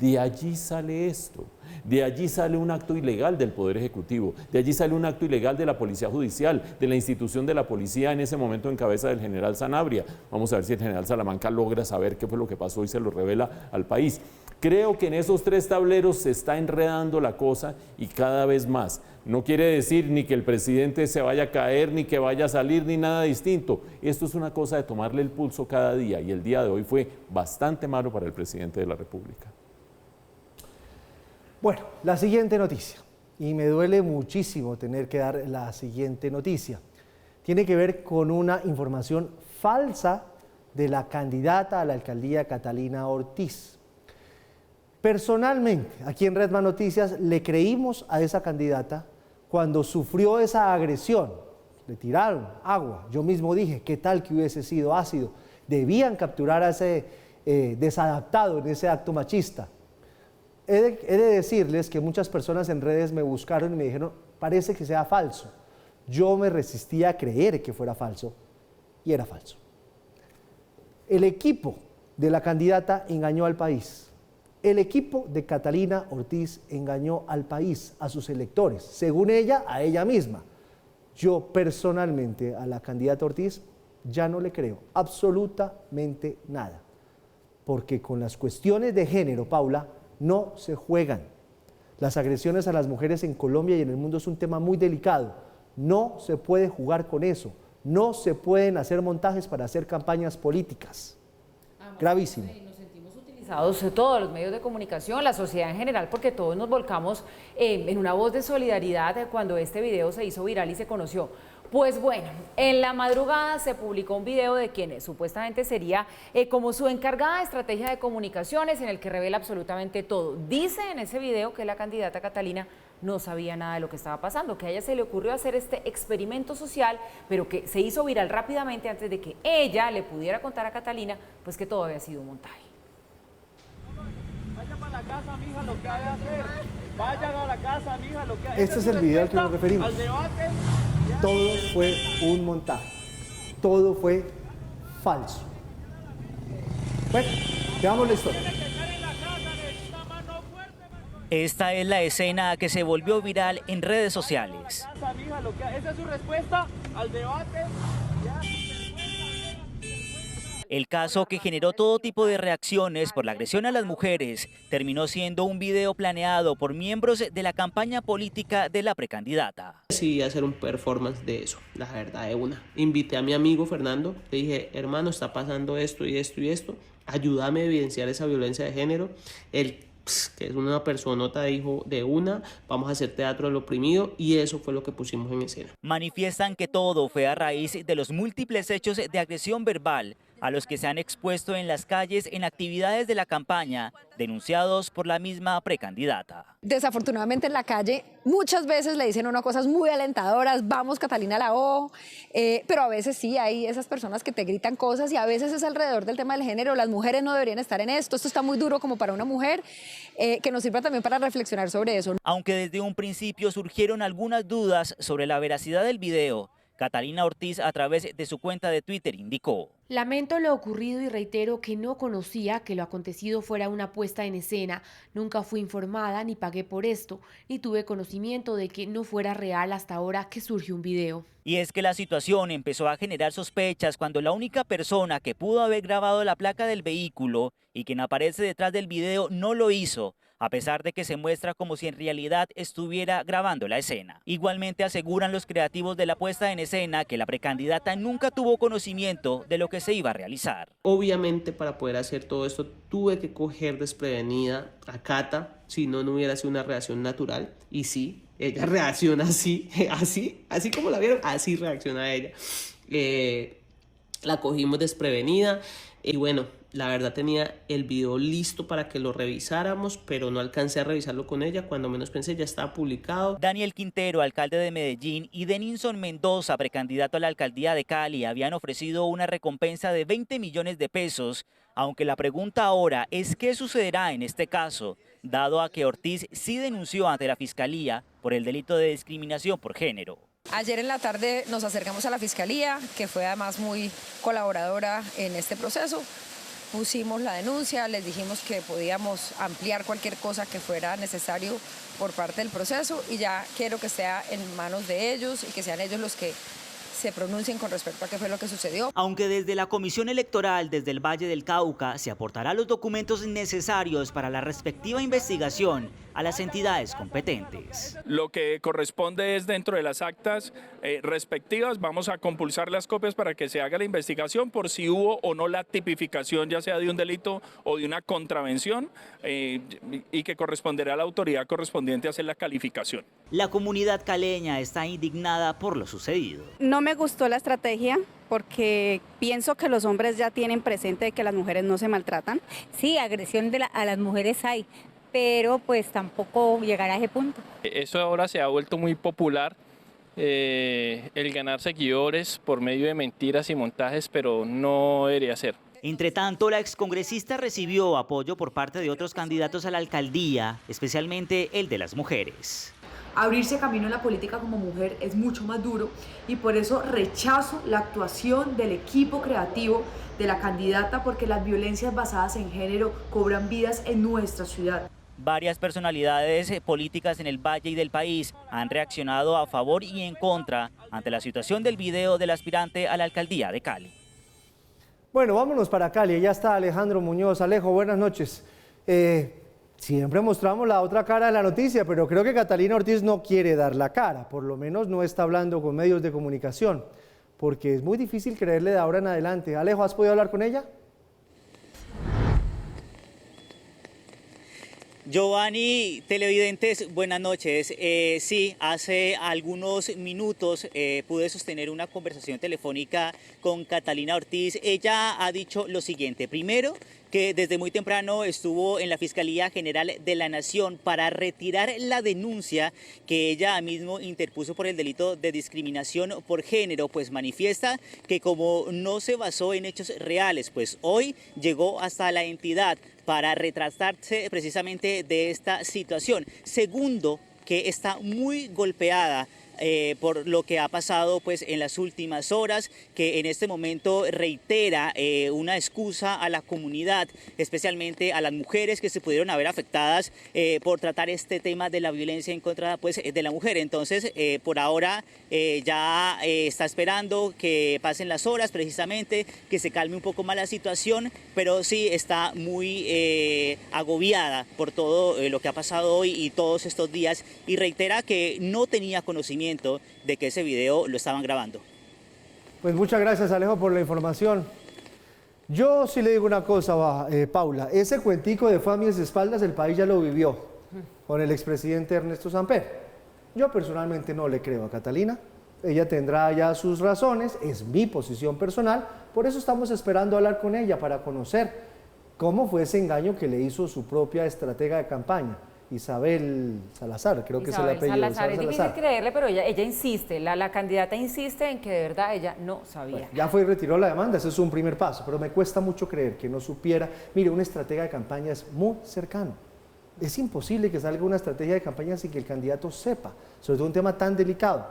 De allí sale esto, de allí sale un acto ilegal del Poder Ejecutivo, de allí sale un acto ilegal de la Policía Judicial, de la institución de la policía en ese momento en cabeza del general Sanabria. Vamos a ver si el general Salamanca logra saber qué fue lo que pasó y se lo revela al país. Creo que en esos 3 tableros se está enredando la cosa y cada vez más. No quiere decir ni que el presidente se vaya a caer, ni que vaya a salir, ni nada distinto. Esto es una cosa de tomarle el pulso cada día y el día de hoy fue bastante malo para el presidente de la República. Bueno, la siguiente noticia, y me duele muchísimo tener que dar la siguiente noticia, tiene que ver con una información falsa de la candidata a la alcaldía Catalina Ortiz. Personalmente, aquí en Redman Noticias, le creímos a esa candidata cuando sufrió esa agresión. Le tiraron agua. Yo mismo dije, ¿qué tal que hubiese sido ácido? Debían capturar a ese desadaptado en ese acto machista. He de decirles que muchas personas en redes me buscaron y me dijeron, parece que sea falso. Yo me resistía a creer que fuera falso y era falso. El equipo de la candidata engañó al país. El equipo de Catalina Ortiz engañó al país, a sus electores, según ella, a ella misma. Yo personalmente a la candidata Ortiz ya no le creo absolutamente nada, porque con las cuestiones de género, Paula, no se juegan. Las agresiones a las mujeres en Colombia y en el mundo es un tema muy delicado. No se puede jugar con eso. No se pueden hacer montajes para hacer campañas políticas. Gravísimo. Nos sentimos utilizados todos los medios de comunicación, la sociedad en general, porque todos nos volcamos en una voz de solidaridad cuando este video se hizo viral y se conoció. Pues bueno, en la madrugada se publicó un video de quien supuestamente sería como su encargada de estrategia de comunicaciones, en el que revela absolutamente todo. Dice en ese video que la candidata Catalina no sabía nada de lo que estaba pasando, que a ella se le ocurrió hacer este experimento social, pero que se hizo viral rápidamente antes de que ella le pudiera contar a Catalina pues que todo había sido un montaje. Vaya para la casa, mija, lo que hay que hacer. Vayan a la casa, mija, lo que hay. Este es el video al que nos referimos. Al debate. Todo fue un montaje, todo fue falso. Bueno, veamos la historia. Esta es la escena que se volvió viral en redes sociales. Esa es su respuesta al debate. El caso, que generó todo tipo de reacciones por la agresión a las mujeres, terminó siendo un video planeado por miembros de la campaña política de la precandidata. Decidí hacer un performance de eso, la verdad, de una. Invité a mi amigo Fernando, le dije, hermano, está pasando esto y esto y esto, ayúdame a evidenciar esa violencia de género. Él, que es una personota, dijo, de una, vamos a hacer teatro del oprimido, y eso fue lo que pusimos en escena. Manifiestan que todo fue a raíz de los múltiples hechos de agresión verbal a los que se han expuesto en las calles en actividades de la campaña, denunciados por la misma precandidata. Desafortunadamente en la calle muchas veces le dicen a uno cosas muy alentadoras, vamos Catalina la O, pero a veces sí hay esas personas que te gritan cosas y a veces es alrededor del tema del género, las mujeres no deberían estar en esto está muy duro como para una mujer, que nos sirva también para reflexionar sobre eso. Aunque desde un principio surgieron algunas dudas sobre la veracidad del video, Catalina Ortiz, a través de su cuenta de Twitter, indicó: lamento lo ocurrido y reitero que no conocía que lo acontecido fuera una puesta en escena. Nunca fui informada ni pagué por esto, ni tuve conocimiento de que no fuera real hasta ahora que surgió un video. Y es que la situación empezó a generar sospechas cuando la única persona que pudo haber grabado la placa del vehículo y quien aparece detrás del video no lo hizo, a pesar de que se muestra como si en realidad estuviera grabando la escena. Igualmente aseguran los creativos de la puesta en escena que la precandidata nunca tuvo conocimiento de lo que se iba a realizar. Obviamente para poder hacer todo esto tuve que coger desprevenida a Cata, si no, no hubiera sido una reacción natural. Y sí, ella reacciona así como la vieron, así reacciona ella. La cogimos desprevenida y bueno, la verdad tenía el video listo para que lo revisáramos, pero no alcancé a revisarlo con ella. Cuando menos pensé ya estaba publicado. Daniel Quintero, alcalde de Medellín, y Denilson Mendoza, precandidato a la alcaldía de Cali, habían ofrecido una recompensa de 20 millones de pesos, aunque la pregunta ahora es qué sucederá en este caso, dado a que Ortiz sí denunció ante la Fiscalía por el delito de discriminación por género. Ayer en la tarde nos acercamos a la Fiscalía, que fue además muy colaboradora en este proceso. Pusimos la denuncia, les dijimos que podíamos ampliar cualquier cosa que fuera necesario por parte del proceso y ya quiero que sea en manos de ellos y que sean ellos los que se pronuncien con respecto a qué fue lo que sucedió. Aunque desde la Comisión Electoral, desde el Valle del Cauca, se aportará los documentos necesarios para la respectiva investigación a las entidades competentes. Lo que corresponde es dentro de las actas respectivas, vamos a compulsar las copias para que se haga la investigación por si hubo o no la tipificación, ya sea de un delito o de una contravención, y que corresponderá a la autoridad correspondiente hacer la calificación. La comunidad caleña está indignada por lo sucedido. No me gustó la estrategia porque pienso que los hombres ya tienen presente que las mujeres no se maltratan. Sí, agresión a las mujeres hay, pero pues tampoco llegará a ese punto. Eso ahora se ha vuelto muy popular, el ganar seguidores por medio de mentiras y montajes, pero no debería ser. Entre tanto, la excongresista recibió apoyo por parte de otros candidatos a la alcaldía, especialmente el de las mujeres. Abrirse camino en la política como mujer es mucho más duro y por eso rechazo la actuación del equipo creativo de la candidata, porque las violencias basadas en género cobran vidas en nuestra ciudad. Varias personalidades políticas en el Valle y del país han reaccionado a favor y en contra ante la situación del video del aspirante a la alcaldía de Cali. Bueno, vámonos para Cali. Ya está Alejandro Muñoz. Alejo, buenas noches. Siempre mostramos la otra cara de la noticia, pero creo que Catalina Ortiz no quiere dar la cara, por lo menos no está hablando con medios de comunicación, porque es muy difícil creerle de ahora en adelante. Alejo, ¿has podido hablar con ella? Giovanni, televidentes, buenas noches. Sí, hace algunos minutos pude sostener una conversación telefónica con Catalina Ortiz. Ella ha dicho lo siguiente. Primero, que desde muy temprano estuvo en la Fiscalía General de la Nación para retirar la denuncia que ella mismo interpuso por el delito de discriminación por género, pues manifiesta que como no se basó en hechos reales, pues hoy llegó hasta la entidad para retratarse precisamente de esta situación. Segundo, que está muy golpeada por lo que ha pasado pues en las últimas horas, que en este momento reitera una excusa a la comunidad, especialmente a las mujeres que se pudieron haber afectadas por tratar este tema de la violencia en contra pues de la mujer. Entonces por ahora ya está esperando que pasen las horas precisamente, que se calme un poco más la situación, pero sí está muy agobiada por todo lo que ha pasado hoy y todos estos días, y reitera que no tenía conocimiento de que ese video lo estaban grabando. Pues muchas gracias, Alejo, por la información. Yo sí le digo una cosa, Paula, ese cuentico de fue a mis espaldas, el país ya lo vivió con el expresidente Ernesto Samper. Yo personalmente no le creo a Catalina, ella tendrá ya sus razones, es mi posición personal, por eso estamos esperando hablar con ella para conocer cómo fue ese engaño que le hizo su propia estratega de campaña. Isabel Salazar, creo que es el apellido. Salazar. Es difícil creerle, pero ella insiste, la candidata insiste en que de verdad ella no sabía. Bueno, ya fue y retiró la demanda, ese es un primer paso, pero me cuesta mucho creer que no supiera. Mire, una estratega de campaña es muy cercano. Es imposible que salga una estrategia de campaña sin que el candidato sepa, sobre todo un tema tan delicado.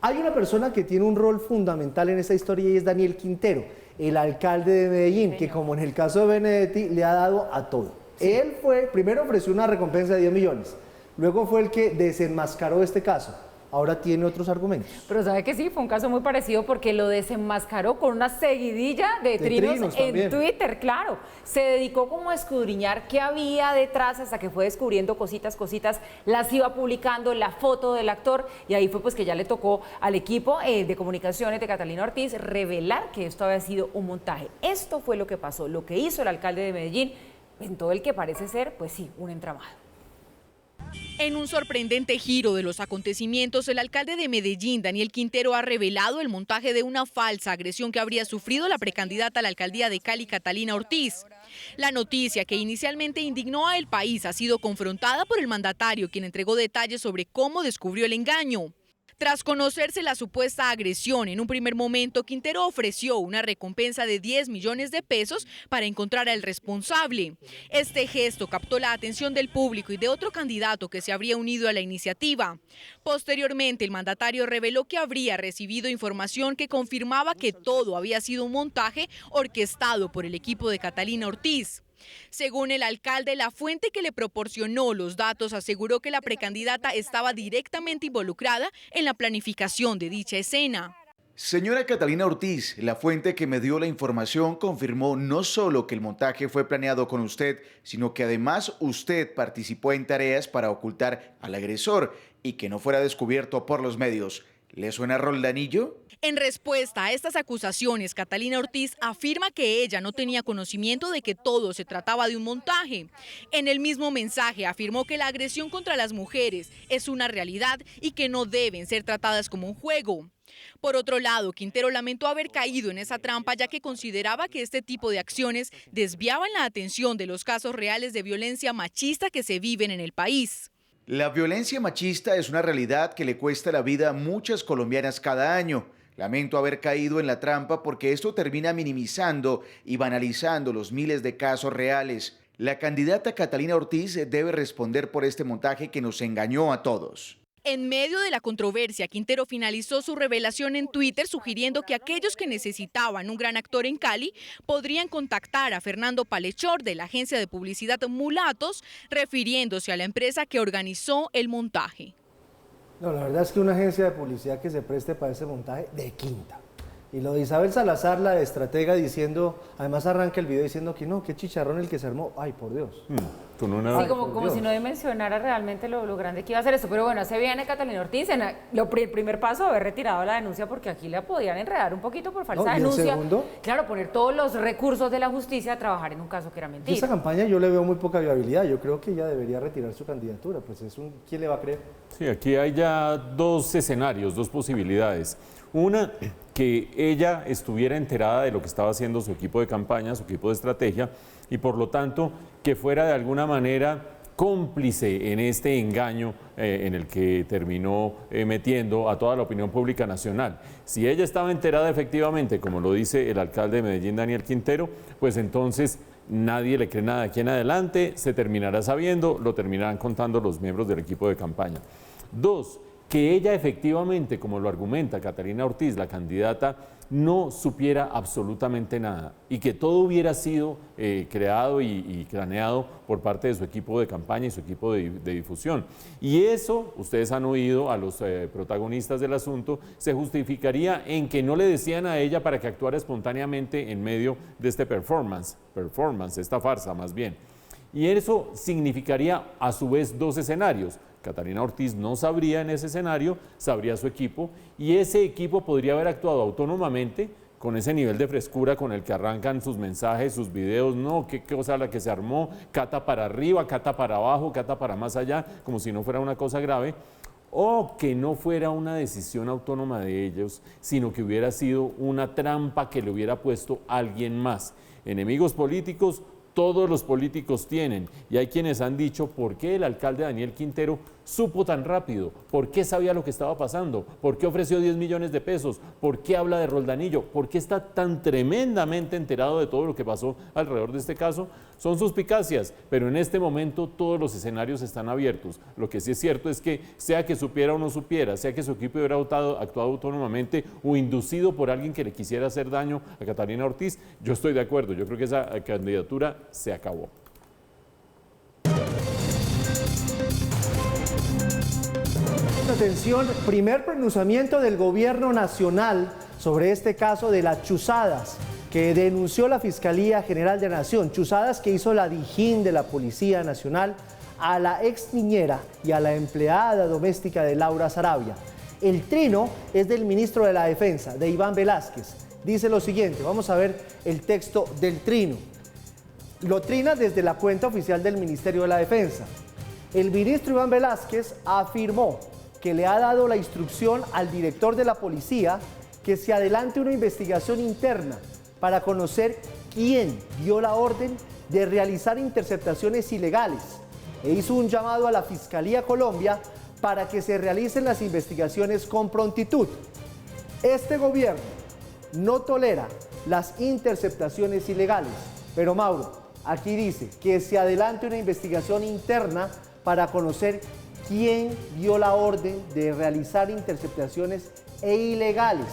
Hay una persona que tiene un rol fundamental en esta historia y es Daniel Quintero, el alcalde de Medellín, que como en el caso de Benedetti le ha dado a todo. Sí. Él primero ofreció una recompensa de 10 millones, luego fue el que desenmascaró este caso, ahora tiene otros argumentos. Pero sabe que sí, fue un caso muy parecido porque lo desenmascaró con una seguidilla de trinos en también. Twitter, claro. Se dedicó como a escudriñar qué había detrás hasta que fue descubriendo cositas, las iba publicando, la foto del actor, y ahí fue pues que ya le tocó al equipo de comunicaciones de Catalina Ortiz revelar que esto había sido un montaje. Esto fue lo que pasó, lo que hizo el alcalde de Medellín, en todo el que parece ser, pues sí, un entramado. En un sorprendente giro de los acontecimientos, el alcalde de Medellín, Daniel Quintero, ha revelado el montaje de una falsa agresión que habría sufrido la precandidata a la alcaldía de Cali, Catalina Ortiz. La noticia, que inicialmente indignó a El País, ha sido confrontada por el mandatario, quien entregó detalles sobre cómo descubrió el engaño. Tras conocerse la supuesta agresión, en un primer momento Quintero ofreció una recompensa de 10 millones de pesos para encontrar al responsable. Este gesto captó la atención del público y de otro candidato que se habría unido a la iniciativa. Posteriormente, el mandatario reveló que habría recibido información que confirmaba que todo había sido un montaje orquestado por el equipo de Catalina Ortiz. Según el alcalde, la fuente que le proporcionó los datos aseguró que la precandidata estaba directamente involucrada en la planificación de dicha escena. Señora Catalina Ortiz, la fuente que me dio la información confirmó no solo que el montaje fue planeado con usted, sino que además usted participó en tareas para ocultar al agresor y que no fuera descubierto por los medios. ¿Le suena Roldanillo? En respuesta a estas acusaciones, Catalina Ortiz afirma que ella no tenía conocimiento de que todo se trataba de un montaje. En el mismo mensaje afirmó que la agresión contra las mujeres es una realidad y que no deben ser tratadas como un juego. Por otro lado, Quintero lamentó haber caído en esa trampa, ya que consideraba que este tipo de acciones desviaban la atención de los casos reales de violencia machista que se viven en el país. La violencia machista es una realidad que le cuesta la vida a muchas colombianas cada año. Lamento haber caído en la trampa porque esto termina minimizando y banalizando los miles de casos reales. La candidata Catalina Ortiz debe responder por este montaje que nos engañó a todos. En medio de la controversia, Quintero finalizó su revelación en Twitter sugiriendo que aquellos que necesitaban un gran actor en Cali podrían contactar a Fernando Palechor de la agencia de publicidad Mulatos, refiriéndose a la empresa que organizó el montaje. No, la verdad es que una agencia de publicidad que se preste para ese montaje, de quinta. Y lo de Isabel Salazar, la estratega, diciendo, además arranca el video diciendo que no, qué chicharrón el que se armó. Ay, por Dios. Sí, como si no dimensionara realmente lo grande que iba a ser esto. Pero bueno, se viene Catalina Ortiz en el primer paso, haber retirado la denuncia, porque aquí la podían enredar un poquito por falsa denuncia. Segundo, claro, poner todos los recursos de la justicia a trabajar en un caso que era mentira. Esa campaña yo le veo muy poca viabilidad. Yo creo que ella debería retirar su candidatura. Pues ¿quién le va a creer? Sí, aquí hay ya dos escenarios, dos posibilidades. Una, que ella estuviera enterada de lo que estaba haciendo su equipo de campaña, su equipo de estrategia, y por lo tanto que fuera de alguna manera cómplice en este engaño en el que terminó metiendo a toda la opinión pública nacional. Si ella estaba enterada efectivamente, como lo dice el alcalde de Medellín, Daniel Quintero, pues entonces nadie le cree nada de aquí en adelante, se terminará sabiendo, lo terminarán contando los miembros del equipo de campaña. Dos, que ella efectivamente, como lo argumenta Catalina Ortiz, la candidata, no supiera absolutamente nada y que todo hubiera sido creado y craneado por parte de su equipo de campaña y su equipo de difusión. Y eso, ustedes han oído a los protagonistas del asunto, se justificaría en que no le decían a ella para que actuara espontáneamente en medio de este performance, esta farsa más bien. Y eso significaría a su vez dos escenarios. Catalina Ortiz no sabría en ese escenario, sabría su equipo, y ese equipo podría haber actuado autónomamente con ese nivel de frescura con el que arrancan sus mensajes, sus videos, no, qué cosa la que se armó, cata para arriba, cata para abajo, cata para más allá, como si no fuera una cosa grave, o que no fuera una decisión autónoma de ellos, sino que hubiera sido una trampa que le hubiera puesto alguien más. Enemigos políticos, todos los políticos tienen, y hay quienes han dicho por qué el alcalde Daniel Quintero supo tan rápido, por qué sabía lo que estaba pasando, por qué ofreció 10 millones de pesos, por qué habla de Roldanillo, por qué está tan tremendamente enterado de todo lo que pasó alrededor de este caso. Son suspicacias, pero en este momento todos los escenarios están abiertos. Lo que sí es cierto es que sea que supiera o no supiera, sea que su equipo hubiera actuado autónomamente o inducido por alguien que le quisiera hacer daño a Catalina Ortiz, yo estoy de acuerdo, yo creo que esa candidatura se acabó. mucha atención, primer pronunciamiento del gobierno nacional sobre este caso de las chuzadas que denunció la Fiscalía General de la Nación, chuzadas que hizo la Dijín de la Policía Nacional a la ex niñera y a la empleada doméstica de Laura Sarabia. El trino es del ministro de la Defensa, de Iván Velásquez. Dice lo siguiente, vamos a ver el texto del trino. Lo trina desde la cuenta oficial del Ministerio de la Defensa. El ministro Iván Velásquez afirmó que le ha dado la instrucción al director de la policía que se adelante una investigación interna para conocer quién dio la orden de realizar interceptaciones ilegales e hizo un llamado a la Fiscalía Colombia para que se realicen las investigaciones con prontitud. Este gobierno no tolera las interceptaciones ilegales, pero Mauro, aquí dice que se adelante una investigación interna para conocer quién dio la orden de realizar interceptaciones ilegales.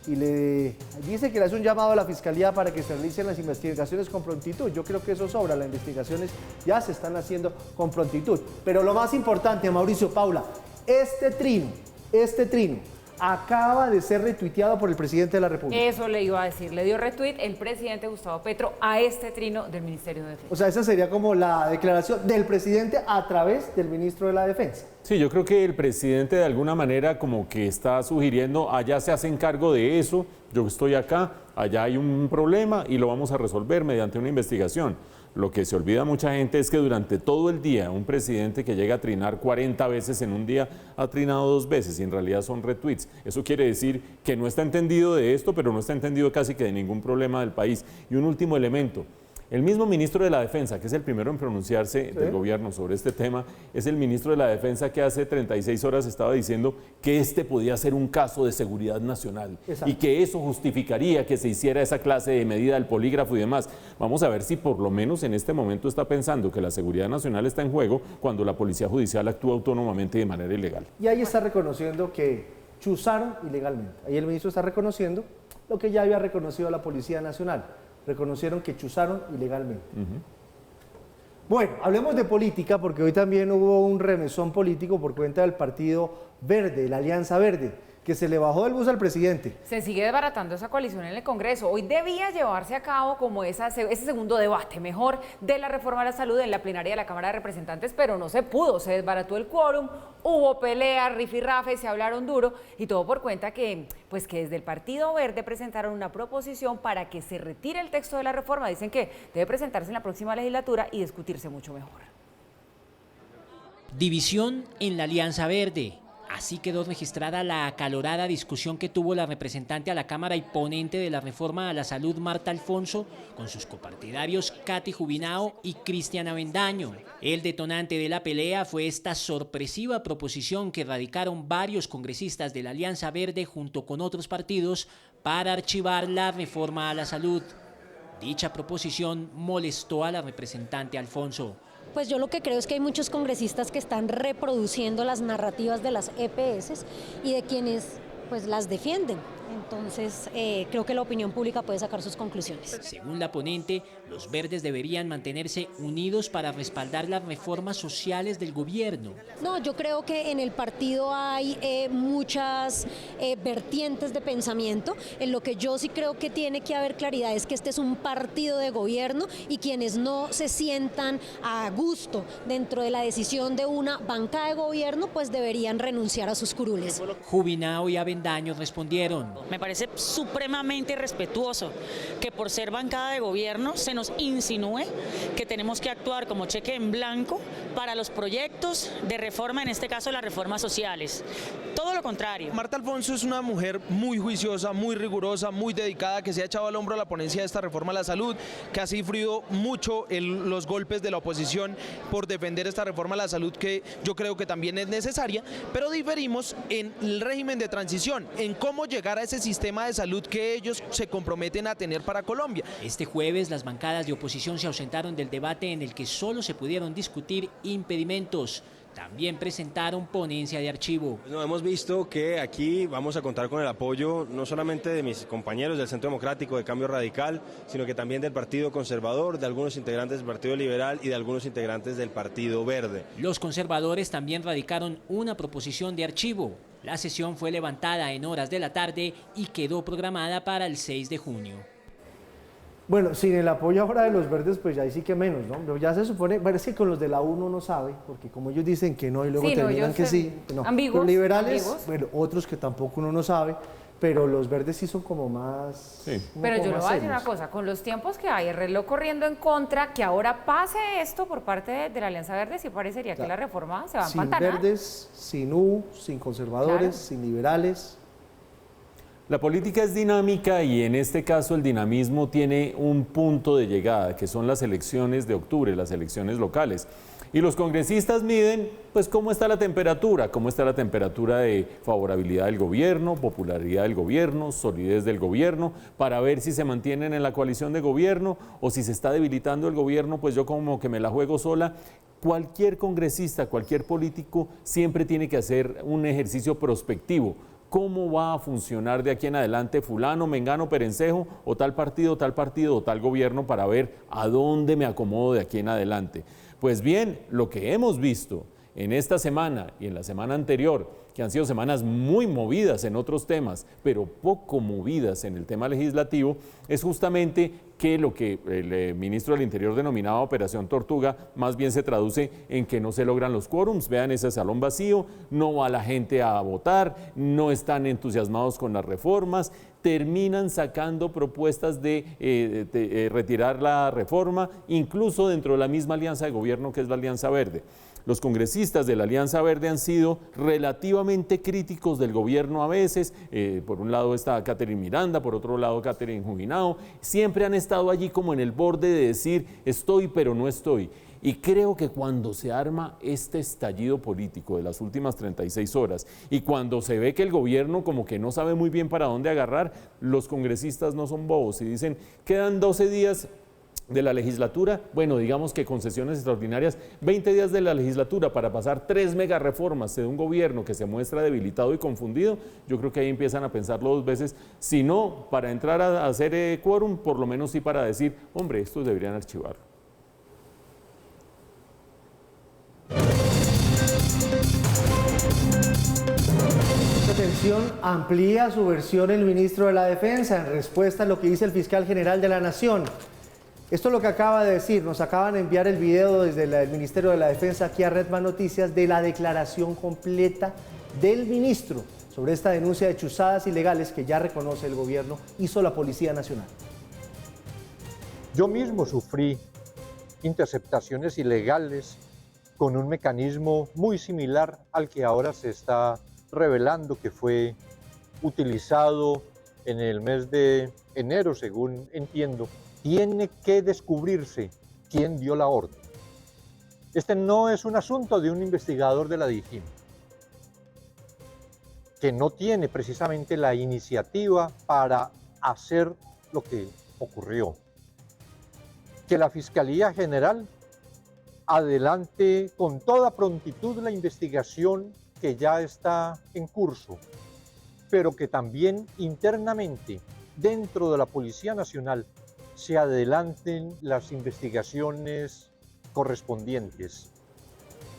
Y le dice que le hace un llamado a la Fiscalía para que se realicen las investigaciones con prontitud. Yo creo que eso sobra, las investigaciones ya se están haciendo con prontitud. Pero lo más importante, Mauricio, Paula, este trino acaba de ser retuiteado por el presidente de la República. Eso le iba a decir, le dio retweet el presidente Gustavo Petro a este trino del Ministerio de Defensa. O sea, esa sería como la declaración del presidente a través del ministro de la Defensa. Sí, yo creo que el presidente de alguna manera como que está sugiriendo, allá se hacen cargo de eso, yo estoy acá, allá hay un problema y lo vamos a resolver mediante una investigación. Lo que se olvida mucha gente es que durante todo el día un presidente que llega a trinar 40 veces en un día ha trinado 2 veces y en realidad son retweets. Eso quiere decir que no está entendido de esto, pero no está entendido casi que de ningún problema del país. Y un último elemento. El mismo ministro de la Defensa, que es el primero en pronunciarse del gobierno sobre este tema, es el ministro de la Defensa que hace 36 horas estaba diciendo que este podía ser un caso de seguridad nacional. Exacto. Y que eso justificaría que se hiciera esa clase de medida del polígrafo y demás. Vamos a ver si por lo menos en este momento está pensando que la seguridad nacional está en juego cuando la Policía Judicial actúa autónomamente de manera ilegal. Y ahí está reconociendo que chuzaron ilegalmente. Ahí el ministro está reconociendo lo que ya había reconocido la Policía Nacional. Reconocieron que chuzaron ilegalmente. Bueno, hablemos de política porque hoy también hubo un remesón político por cuenta del Partido Verde, la Alianza Verde, que se le bajó del bus al presidente. Se sigue desbaratando esa coalición en el Congreso. Hoy debía llevarse a cabo como ese segundo debate, mejor, de la reforma a la salud en la plenaria de la Cámara de Representantes, pero no se pudo, se desbarató el quórum, hubo pelea, rifirrafe, se hablaron duro y todo por cuenta que desde el Partido Verde presentaron una proposición para que se retire el texto de la reforma. Dicen que debe presentarse en la próxima legislatura y discutirse mucho mejor. División en la Alianza Verde. Así quedó registrada la acalorada discusión que tuvo la representante a la Cámara y ponente de la reforma a la salud, Marta Alfonso, con sus copartidarios Katy Jubinao y Cristian Avendaño. El detonante de la pelea fue esta sorpresiva proposición que radicaron varios congresistas de la Alianza Verde junto con otros partidos para archivar la reforma a la salud. Dicha proposición molestó a la representante Alfonso. Pues yo lo que creo es que hay muchos congresistas que están reproduciendo las narrativas de las EPS y de quienes pues las defienden. Entonces, creo que la opinión pública puede sacar sus conclusiones. Según la ponente, los verdes deberían mantenerse unidos para respaldar las reformas sociales del gobierno. No, yo creo que en el partido hay muchas vertientes de pensamiento. En lo que yo sí creo que tiene que haber claridad es que este es un partido de gobierno y quienes no se sientan a gusto dentro de la decisión de una bancada de gobierno, pues deberían renunciar a sus curules. Jubinao y Avendaño respondieron. Me parece supremamente irrespetuoso que por ser bancada de gobierno se nos insinúe que tenemos que actuar como cheque en blanco para los proyectos de reforma, en este caso las reformas sociales. Todo lo contrario. Marta Alfonso es una mujer muy juiciosa, muy rigurosa, muy dedicada, que se ha echado al hombro a la ponencia de esta reforma a la salud, que ha sufrido mucho los golpes de la oposición por defender esta reforma a la salud, que yo creo que también es necesaria, pero diferimos en el régimen de transición, en cómo llegar a ese sistema de salud que ellos se comprometen a tener para Colombia. Este jueves las bancadas de oposición se ausentaron del debate en el que solo se pudieron discutir impedimentos. también presentaron ponencia de archivo. No, hemos visto que aquí vamos a contar con el apoyo no solamente de mis compañeros del Centro Democrático de Cambio Radical, sino que también del Partido Conservador, de algunos integrantes del Partido Liberal y de algunos integrantes del Partido Verde. Los conservadores también radicaron una proposición de archivo. La sesión fue levantada en horas de la tarde y quedó programada para el 6 de junio. Bueno, sin el apoyo ahora de los verdes, pues ya ahí sí que menos, ¿no? Pero ya se supone, bueno, es que con los de la U uno no sabe, porque como ellos dicen que no y luego terminan que sí. No. Ambiguos. Los liberales, ambiguos. bueno, otros que tampoco uno no sabe, pero los verdes sí son como más... Sí. Pero yo le voy a decir serios. una cosa, con los tiempos que hay, el reloj corriendo en contra, que ahora pase esto por parte de la Alianza Verde, sí parecería que la reforma se va a Sin empantanar. verdes, sin U, sin conservadores, Claro. sin liberales. La política es dinámica y en este caso el dinamismo tiene un punto de llegada, que son las elecciones de octubre, las elecciones locales. Y los congresistas miden, pues, cómo está la temperatura de favorabilidad del gobierno, popularidad del gobierno, solidez del gobierno, para ver si se mantienen en la coalición de gobierno o si se está debilitando el gobierno, pues yo como que me la juego sola. Cualquier congresista, cualquier político siempre tiene que hacer un ejercicio prospectivo. ¿Cómo va a funcionar de aquí en adelante fulano, mengano, perencejo o tal partido o tal gobierno para ver a dónde me acomodo de aquí en adelante? Pues bien, lo que hemos visto en esta semana y en la semana anterior, que han sido semanas muy movidas en otros temas, pero poco movidas en el tema legislativo, es justamente que lo que el ministro del Interior denominaba Operación Tortuga, más bien se traduce en que no se logran los quórums. Vean ese salón vacío, no va la gente a votar, no están entusiasmados con las reformas, terminan sacando propuestas de retirar la reforma, incluso dentro de la misma alianza de gobierno que es la Alianza Verde. Los congresistas de la Alianza Verde han sido relativamente críticos del gobierno a veces. Por un lado está Catherine Miranda, por otro lado Catherine Juginao. Siempre han estado allí como en el borde de decir estoy pero no estoy. Y creo que cuando se arma este estallido político de las últimas 36 horas y cuando se ve que el gobierno como que no sabe muy bien para dónde agarrar, los congresistas no son bobos y dicen quedan 12 días de la legislatura, bueno, digamos que con sesiones extraordinarias, 20 días de la legislatura para pasar 3 mega reformas de un gobierno que se muestra debilitado y confundido, yo creo que ahí empiezan a pensarlo 2 veces, si no para entrar a hacer quórum, por lo menos sí para decir, hombre, estos deberían archivarlo. Atención, amplía su versión el ministro de la Defensa en respuesta a lo que dice el fiscal general de la Nación. Esto es lo que acaba de decir, nos acaban de enviar el video desde el Ministerio de la Defensa aquí a Redman Noticias de la declaración completa del ministro sobre esta denuncia de chuzadas ilegales que ya reconoce el gobierno, hizo la Policía Nacional. Yo mismo sufrí interceptaciones ilegales con un mecanismo muy similar al que ahora se está revelando que fue utilizado en el mes de enero, según entiendo. Tiene que descubrirse quién dio la orden. Este no es un asunto de un investigador de la DIJÍN, que no tiene precisamente la iniciativa para hacer lo que ocurrió. Que la Fiscalía General adelante con toda prontitud la investigación que ya está en curso, pero que también internamente, dentro de la Policía Nacional, se adelanten las investigaciones correspondientes.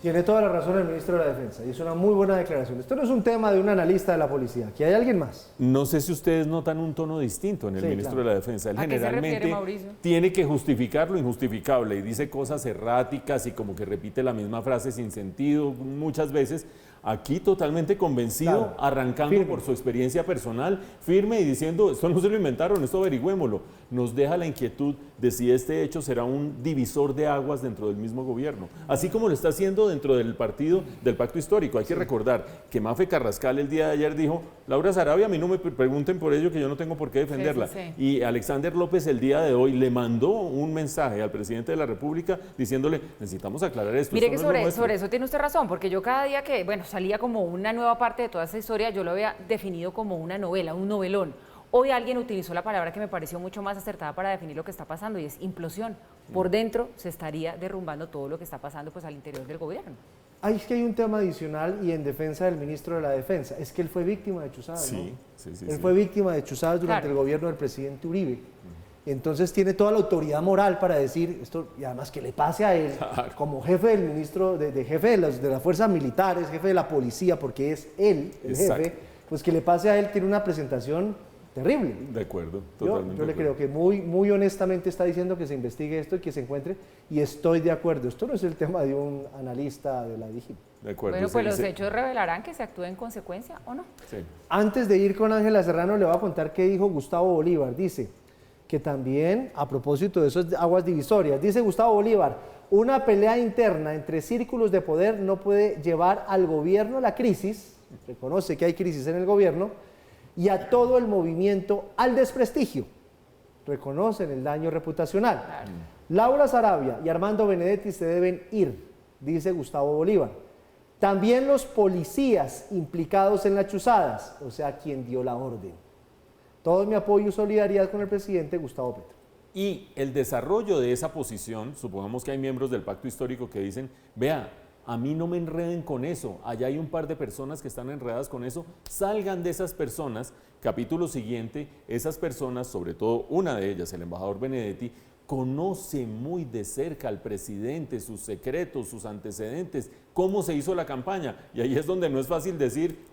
Tiene toda la razón el ministro de la Defensa y es una muy buena declaración. Esto no es un tema de un analista de la policía, aquí hay alguien más. No sé si ustedes notan un tono distinto en el ministro de la Defensa. Él generalmente tiene que justificar lo injustificable y dice cosas erráticas y como que repite la misma frase sin sentido muchas veces. Aquí totalmente convencido, arrancando firme por su experiencia personal, firme y diciendo, esto no se lo inventaron, esto averigüémoslo. Nos deja la inquietud de si este hecho será un divisor de aguas dentro del mismo gobierno, así como lo está haciendo dentro del partido del Pacto Histórico. Hay que recordar que Mafe Carrascal el día de ayer dijo, Laura Sarabia, a mí no me pregunten por ello, que yo no tengo por qué defenderla. Y Alexander López el día de hoy le mandó un mensaje al presidente de la República diciéndole, necesitamos aclarar esto. Mire que sobre eso tiene usted razón, porque yo cada día que, salía como una nueva parte de toda esa historia, yo lo había definido como una novela, un novelón. Hoy alguien utilizó la palabra que me pareció mucho más acertada para definir lo que está pasando y es implosión. Por dentro se estaría derrumbando todo lo que está pasando pues al interior del gobierno. Es que hay un tema adicional y en defensa del ministro de la Defensa, es que él fue víctima de chuzadas, ¿no? Él fue víctima de chuzadas durante el gobierno del presidente Uribe. Entonces tiene toda la autoridad moral para decir esto, y además que le pase a él, como jefe del ministro, jefe de las fuerzas militares, jefe de la policía, porque es él el jefe, pues que le pase a él, tiene una presentación terrible. De acuerdo, totalmente. Yo le creo que muy honestamente está diciendo que se investigue esto y que se encuentre, y estoy de acuerdo. Esto no es el tema de un analista de la DIGIN. De acuerdo. Bueno, pues los hechos revelarán que se actúe en consecuencia o no. Sí. Antes de ir con Ángela Serrano, le voy a contar qué dijo Gustavo Bolívar. Dice que también, a propósito de esas aguas divisorias, dice Gustavo Bolívar, una pelea interna entre círculos de poder no puede llevar al gobierno a la crisis, reconoce que hay crisis en el gobierno, y a todo el movimiento al desprestigio, reconocen el daño reputacional. Claro. Laura Sarabia y Armando Benedetti se deben ir, dice Gustavo Bolívar. También los policías implicados en las chuzadas, o sea, quien dio la orden. Todo mi apoyo y solidaridad con el presidente Gustavo Petro. Y el desarrollo de esa posición, supongamos que hay miembros del pacto histórico que dicen, vea, a mí no me enreden con eso, allá hay un par de personas que están enredadas con eso, salgan de esas personas. Capítulo siguiente, esas personas, sobre todo una de ellas, el embajador Benedetti, conoce muy de cerca al presidente, sus secretos, sus antecedentes, cómo se hizo la campaña, y ahí es donde no es fácil decir,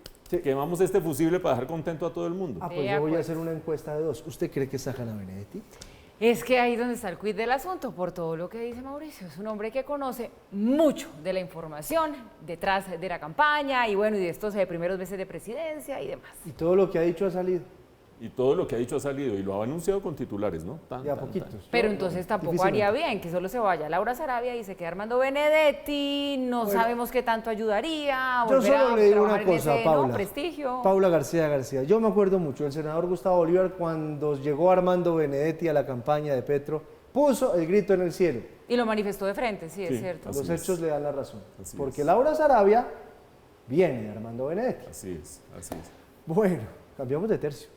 quemamos este fusible para dejar contento a todo el mundo. Pues yo voy a hacer una encuesta de 2. ¿Usted cree que sacan a Benedetti? Es que ahí es donde está el quid del asunto, por todo lo que dice Mauricio. Es un hombre que conoce mucho de la información detrás de la campaña y bueno, y de estos primeros meses de presidencia y demás. Y todo lo que ha dicho ha salido. Y todo lo que ha dicho ha salido y lo ha anunciado con titulares, ¿no? Poquitos. Pero entonces tampoco haría bien que solo se vaya Laura Sarabia y se quede Armando Benedetti, no sabemos qué tanto ayudaría. Yo solo le digo una cosa, Paula. Prestigio. Paula García. Yo me acuerdo mucho, el senador Gustavo Bolívar, cuando llegó Armando Benedetti a la campaña de Petro, puso el grito en el cielo. Y lo manifestó de frente, sí, es cierto. Los hechos le dan la razón. Porque Laura Sarabia viene de Armando Benedetti. Así es. Bueno, cambiamos de tercio.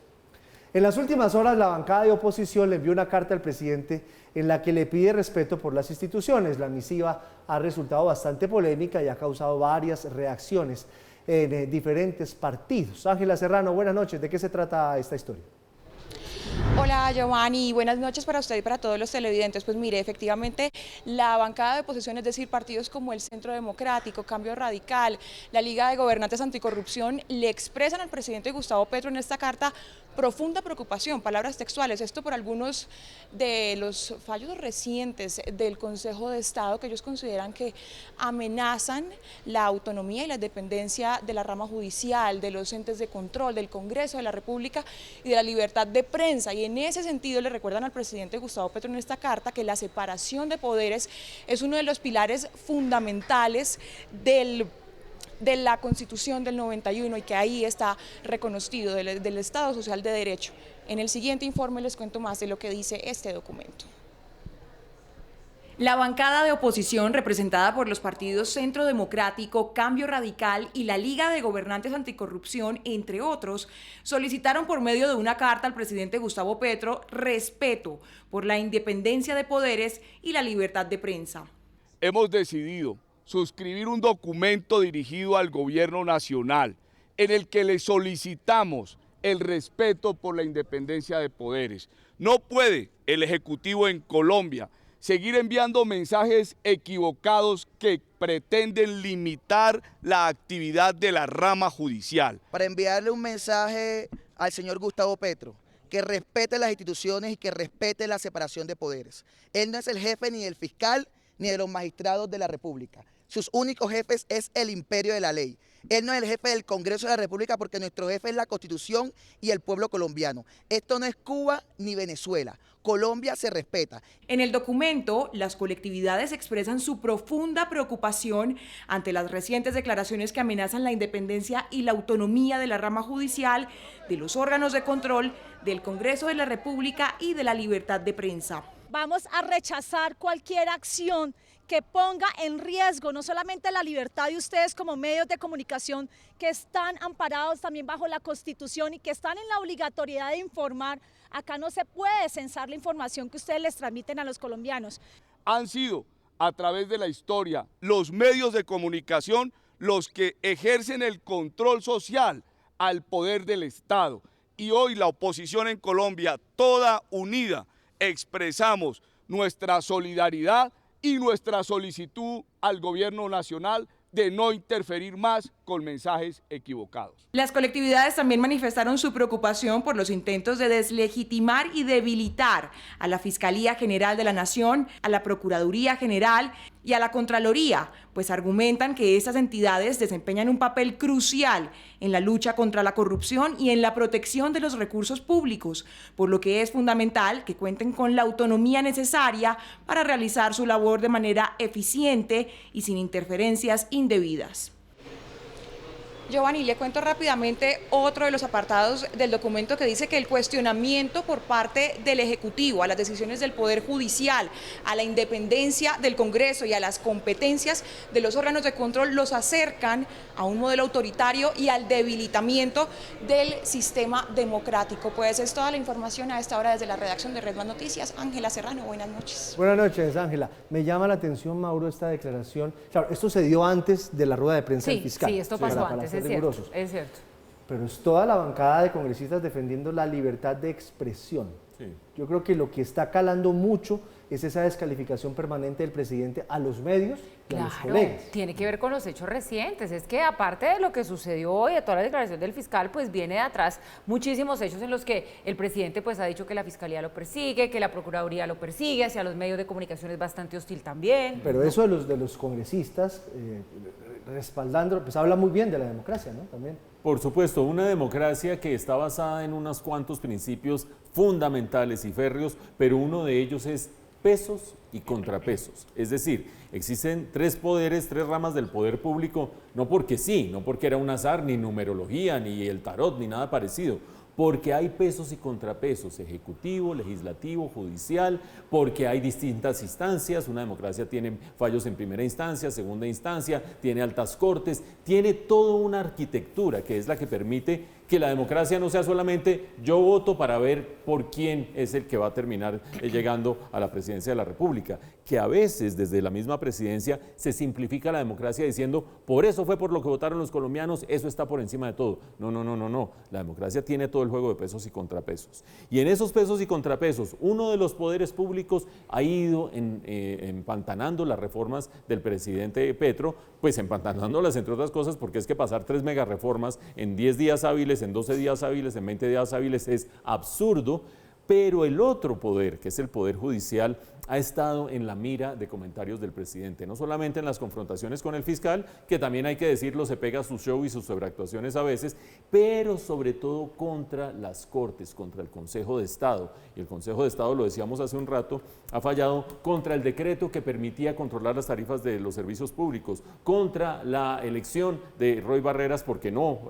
En las últimas horas, la bancada de oposición le envió una carta al presidente en la que le pide respeto por las instituciones. La misiva ha resultado bastante polémica y ha causado varias reacciones en diferentes partidos. Ángela Serrano, buenas noches. ¿De qué se trata esta historia? Hola Giovanni, buenas noches para usted y para todos los televidentes. Pues mire, efectivamente la bancada de oposición, es decir, partidos como el Centro Democrático, Cambio Radical, la Liga de Gobernantes Anticorrupción, le expresan al presidente Gustavo Petro en esta carta profunda preocupación, palabras textuales, esto por algunos de los fallos recientes del Consejo de Estado que ellos consideran que amenazan la autonomía y la independencia de la rama judicial, de los entes de control, del Congreso de la República y de la libertad de prensa. Y en ese sentido le recuerdan al presidente Gustavo Petro en esta carta que la separación de poderes es uno de los pilares fundamentales de la Constitución del 91 y que ahí está reconocido del Estado Social de Derecho. En el siguiente informe les cuento más de lo que dice este documento. La bancada de oposición, representada por los partidos Centro Democrático, Cambio Radical y la Liga de Gobernantes Anticorrupción, entre otros, solicitaron por medio de una carta al presidente Gustavo Petro respeto por la independencia de poderes y la libertad de prensa. Hemos decidido suscribir un documento dirigido al gobierno nacional en el que le solicitamos el respeto por la independencia de poderes. No puede el Ejecutivo en Colombia seguir enviando mensajes equivocados que pretenden limitar la actividad de la rama judicial. Para enviarle un mensaje al señor Gustavo Petro, que respete las instituciones y que respete la separación de poderes. Él no es el jefe ni del fiscal ni de los magistrados de la República. Sus únicos jefes es el imperio de la ley. Él no es el jefe del Congreso de la República porque nuestro jefe es la Constitución y el pueblo colombiano. Esto no es Cuba ni Venezuela. Colombia se respeta. En el documento, las colectividades expresan su profunda preocupación ante las recientes declaraciones que amenazan la independencia y la autonomía de la rama judicial, de los órganos de control, del Congreso de la República y de la libertad de prensa. Vamos a rechazar cualquier acción que ponga en riesgo no solamente la libertad de ustedes como medios de comunicación que están amparados también bajo la Constitución y que están en la obligatoriedad de informar. Acá no se puede censar la información que ustedes les transmiten a los colombianos. Han sido a través de la historia, los medios de comunicación, los que ejercen el control social al poder del Estado. Y hoy la oposición en Colombia, toda unida, expresamos nuestra solidaridad y nuestra solicitud al gobierno nacional de no interferir más con mensajes equivocados. Las colectividades también manifestaron su preocupación por los intentos de deslegitimar y debilitar a la Fiscalía General de la Nación, a la Procuraduría General y a la Contraloría, pues argumentan que estas entidades desempeñan un papel crucial en la lucha contra la corrupción y en la protección de los recursos públicos, por lo que es fundamental que cuenten con la autonomía necesaria para realizar su labor de manera eficiente y sin interferencias indebidas. Giovanni, le cuento rápidamente otro de los apartados del documento que dice que el cuestionamiento por parte del Ejecutivo a las decisiones del Poder Judicial, a la independencia del Congreso y a las competencias de los órganos de control los acercan a un modelo autoritario y al debilitamiento del sistema democrático. Pues es toda la información a esta hora desde la redacción de Red Más Noticias. Ángela Serrano, buenas noches. Buenas noches, Ángela. Me llama la atención, Mauro, esta declaración. Claro, esto se dio antes de la rueda de prensa del fiscal. Sí, esto pasó antes. Es cierto. Pero es toda la bancada de congresistas defendiendo la libertad de expresión. Sí. Yo creo que lo que está calando mucho es esa descalificación permanente del presidente a los medios y a los colegas. Tiene que ver con los hechos recientes. Es que aparte de lo que sucedió hoy, de toda la declaración del fiscal, pues viene de atrás muchísimos hechos en los que el presidente pues ha dicho que la Fiscalía lo persigue, que la Procuraduría lo persigue, hacia los medios de comunicación es bastante hostil también. Pero eso de los congresistas respaldando, pues habla muy bien de la democracia, ¿no? También. Por supuesto, una democracia que está basada en unos cuantos principios fundamentales y férreos, pero uno de ellos es pesos y contrapesos. Es decir, existen tres poderes, tres ramas del poder público, no porque sí, no porque era un azar, ni numerología, ni el tarot, ni nada parecido, porque hay pesos y contrapesos, ejecutivo, legislativo, judicial, porque hay distintas instancias, una democracia tiene fallos en primera instancia, segunda instancia, tiene altas cortes, tiene toda una arquitectura que es la que permite que la democracia no sea solamente yo voto para ver por quién es el que va a terminar llegando a la presidencia de la República, que a veces desde la misma presidencia se simplifica la democracia diciendo por eso fue por lo que votaron los colombianos, eso está por encima de todo. No, la democracia tiene todo el juego de pesos y contrapesos. Y en esos pesos y contrapesos, uno de los poderes públicos ha ido empantanando las reformas del presidente Petro, pues empantanándolas entre otras cosas porque es que pasar 3 mega reformas en 10 días hábiles, en 12 días hábiles, en 20 días hábiles es absurdo, pero el otro poder, que es el poder judicial, ha estado en la mira de comentarios del presidente, no solamente en las confrontaciones con el fiscal, que también hay que decirlo, se pega su show y sus sobreactuaciones a veces, pero sobre todo contra las Cortes, contra el Consejo de Estado. Y el Consejo de Estado, lo decíamos hace un rato, ha fallado contra el decreto que permitía controlar las tarifas de los servicios públicos, contra la elección de Roy Barreras porque no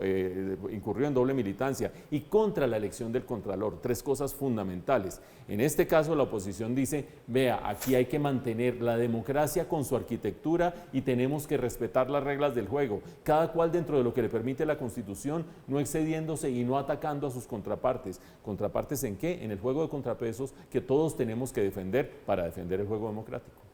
incurrió en doble militancia y contra la elección del Contralor, 3 cosas fundamentales. En este caso la oposición dice, vea, aquí hay que mantener la democracia con su arquitectura y tenemos que respetar las reglas del juego, cada cual dentro de lo que le permite la Constitución, no excediéndose y no atacando a sus contrapartes. ¿Contrapartes en qué? En el juego de contrapesos que todos tenemos que defender para defender el juego democrático.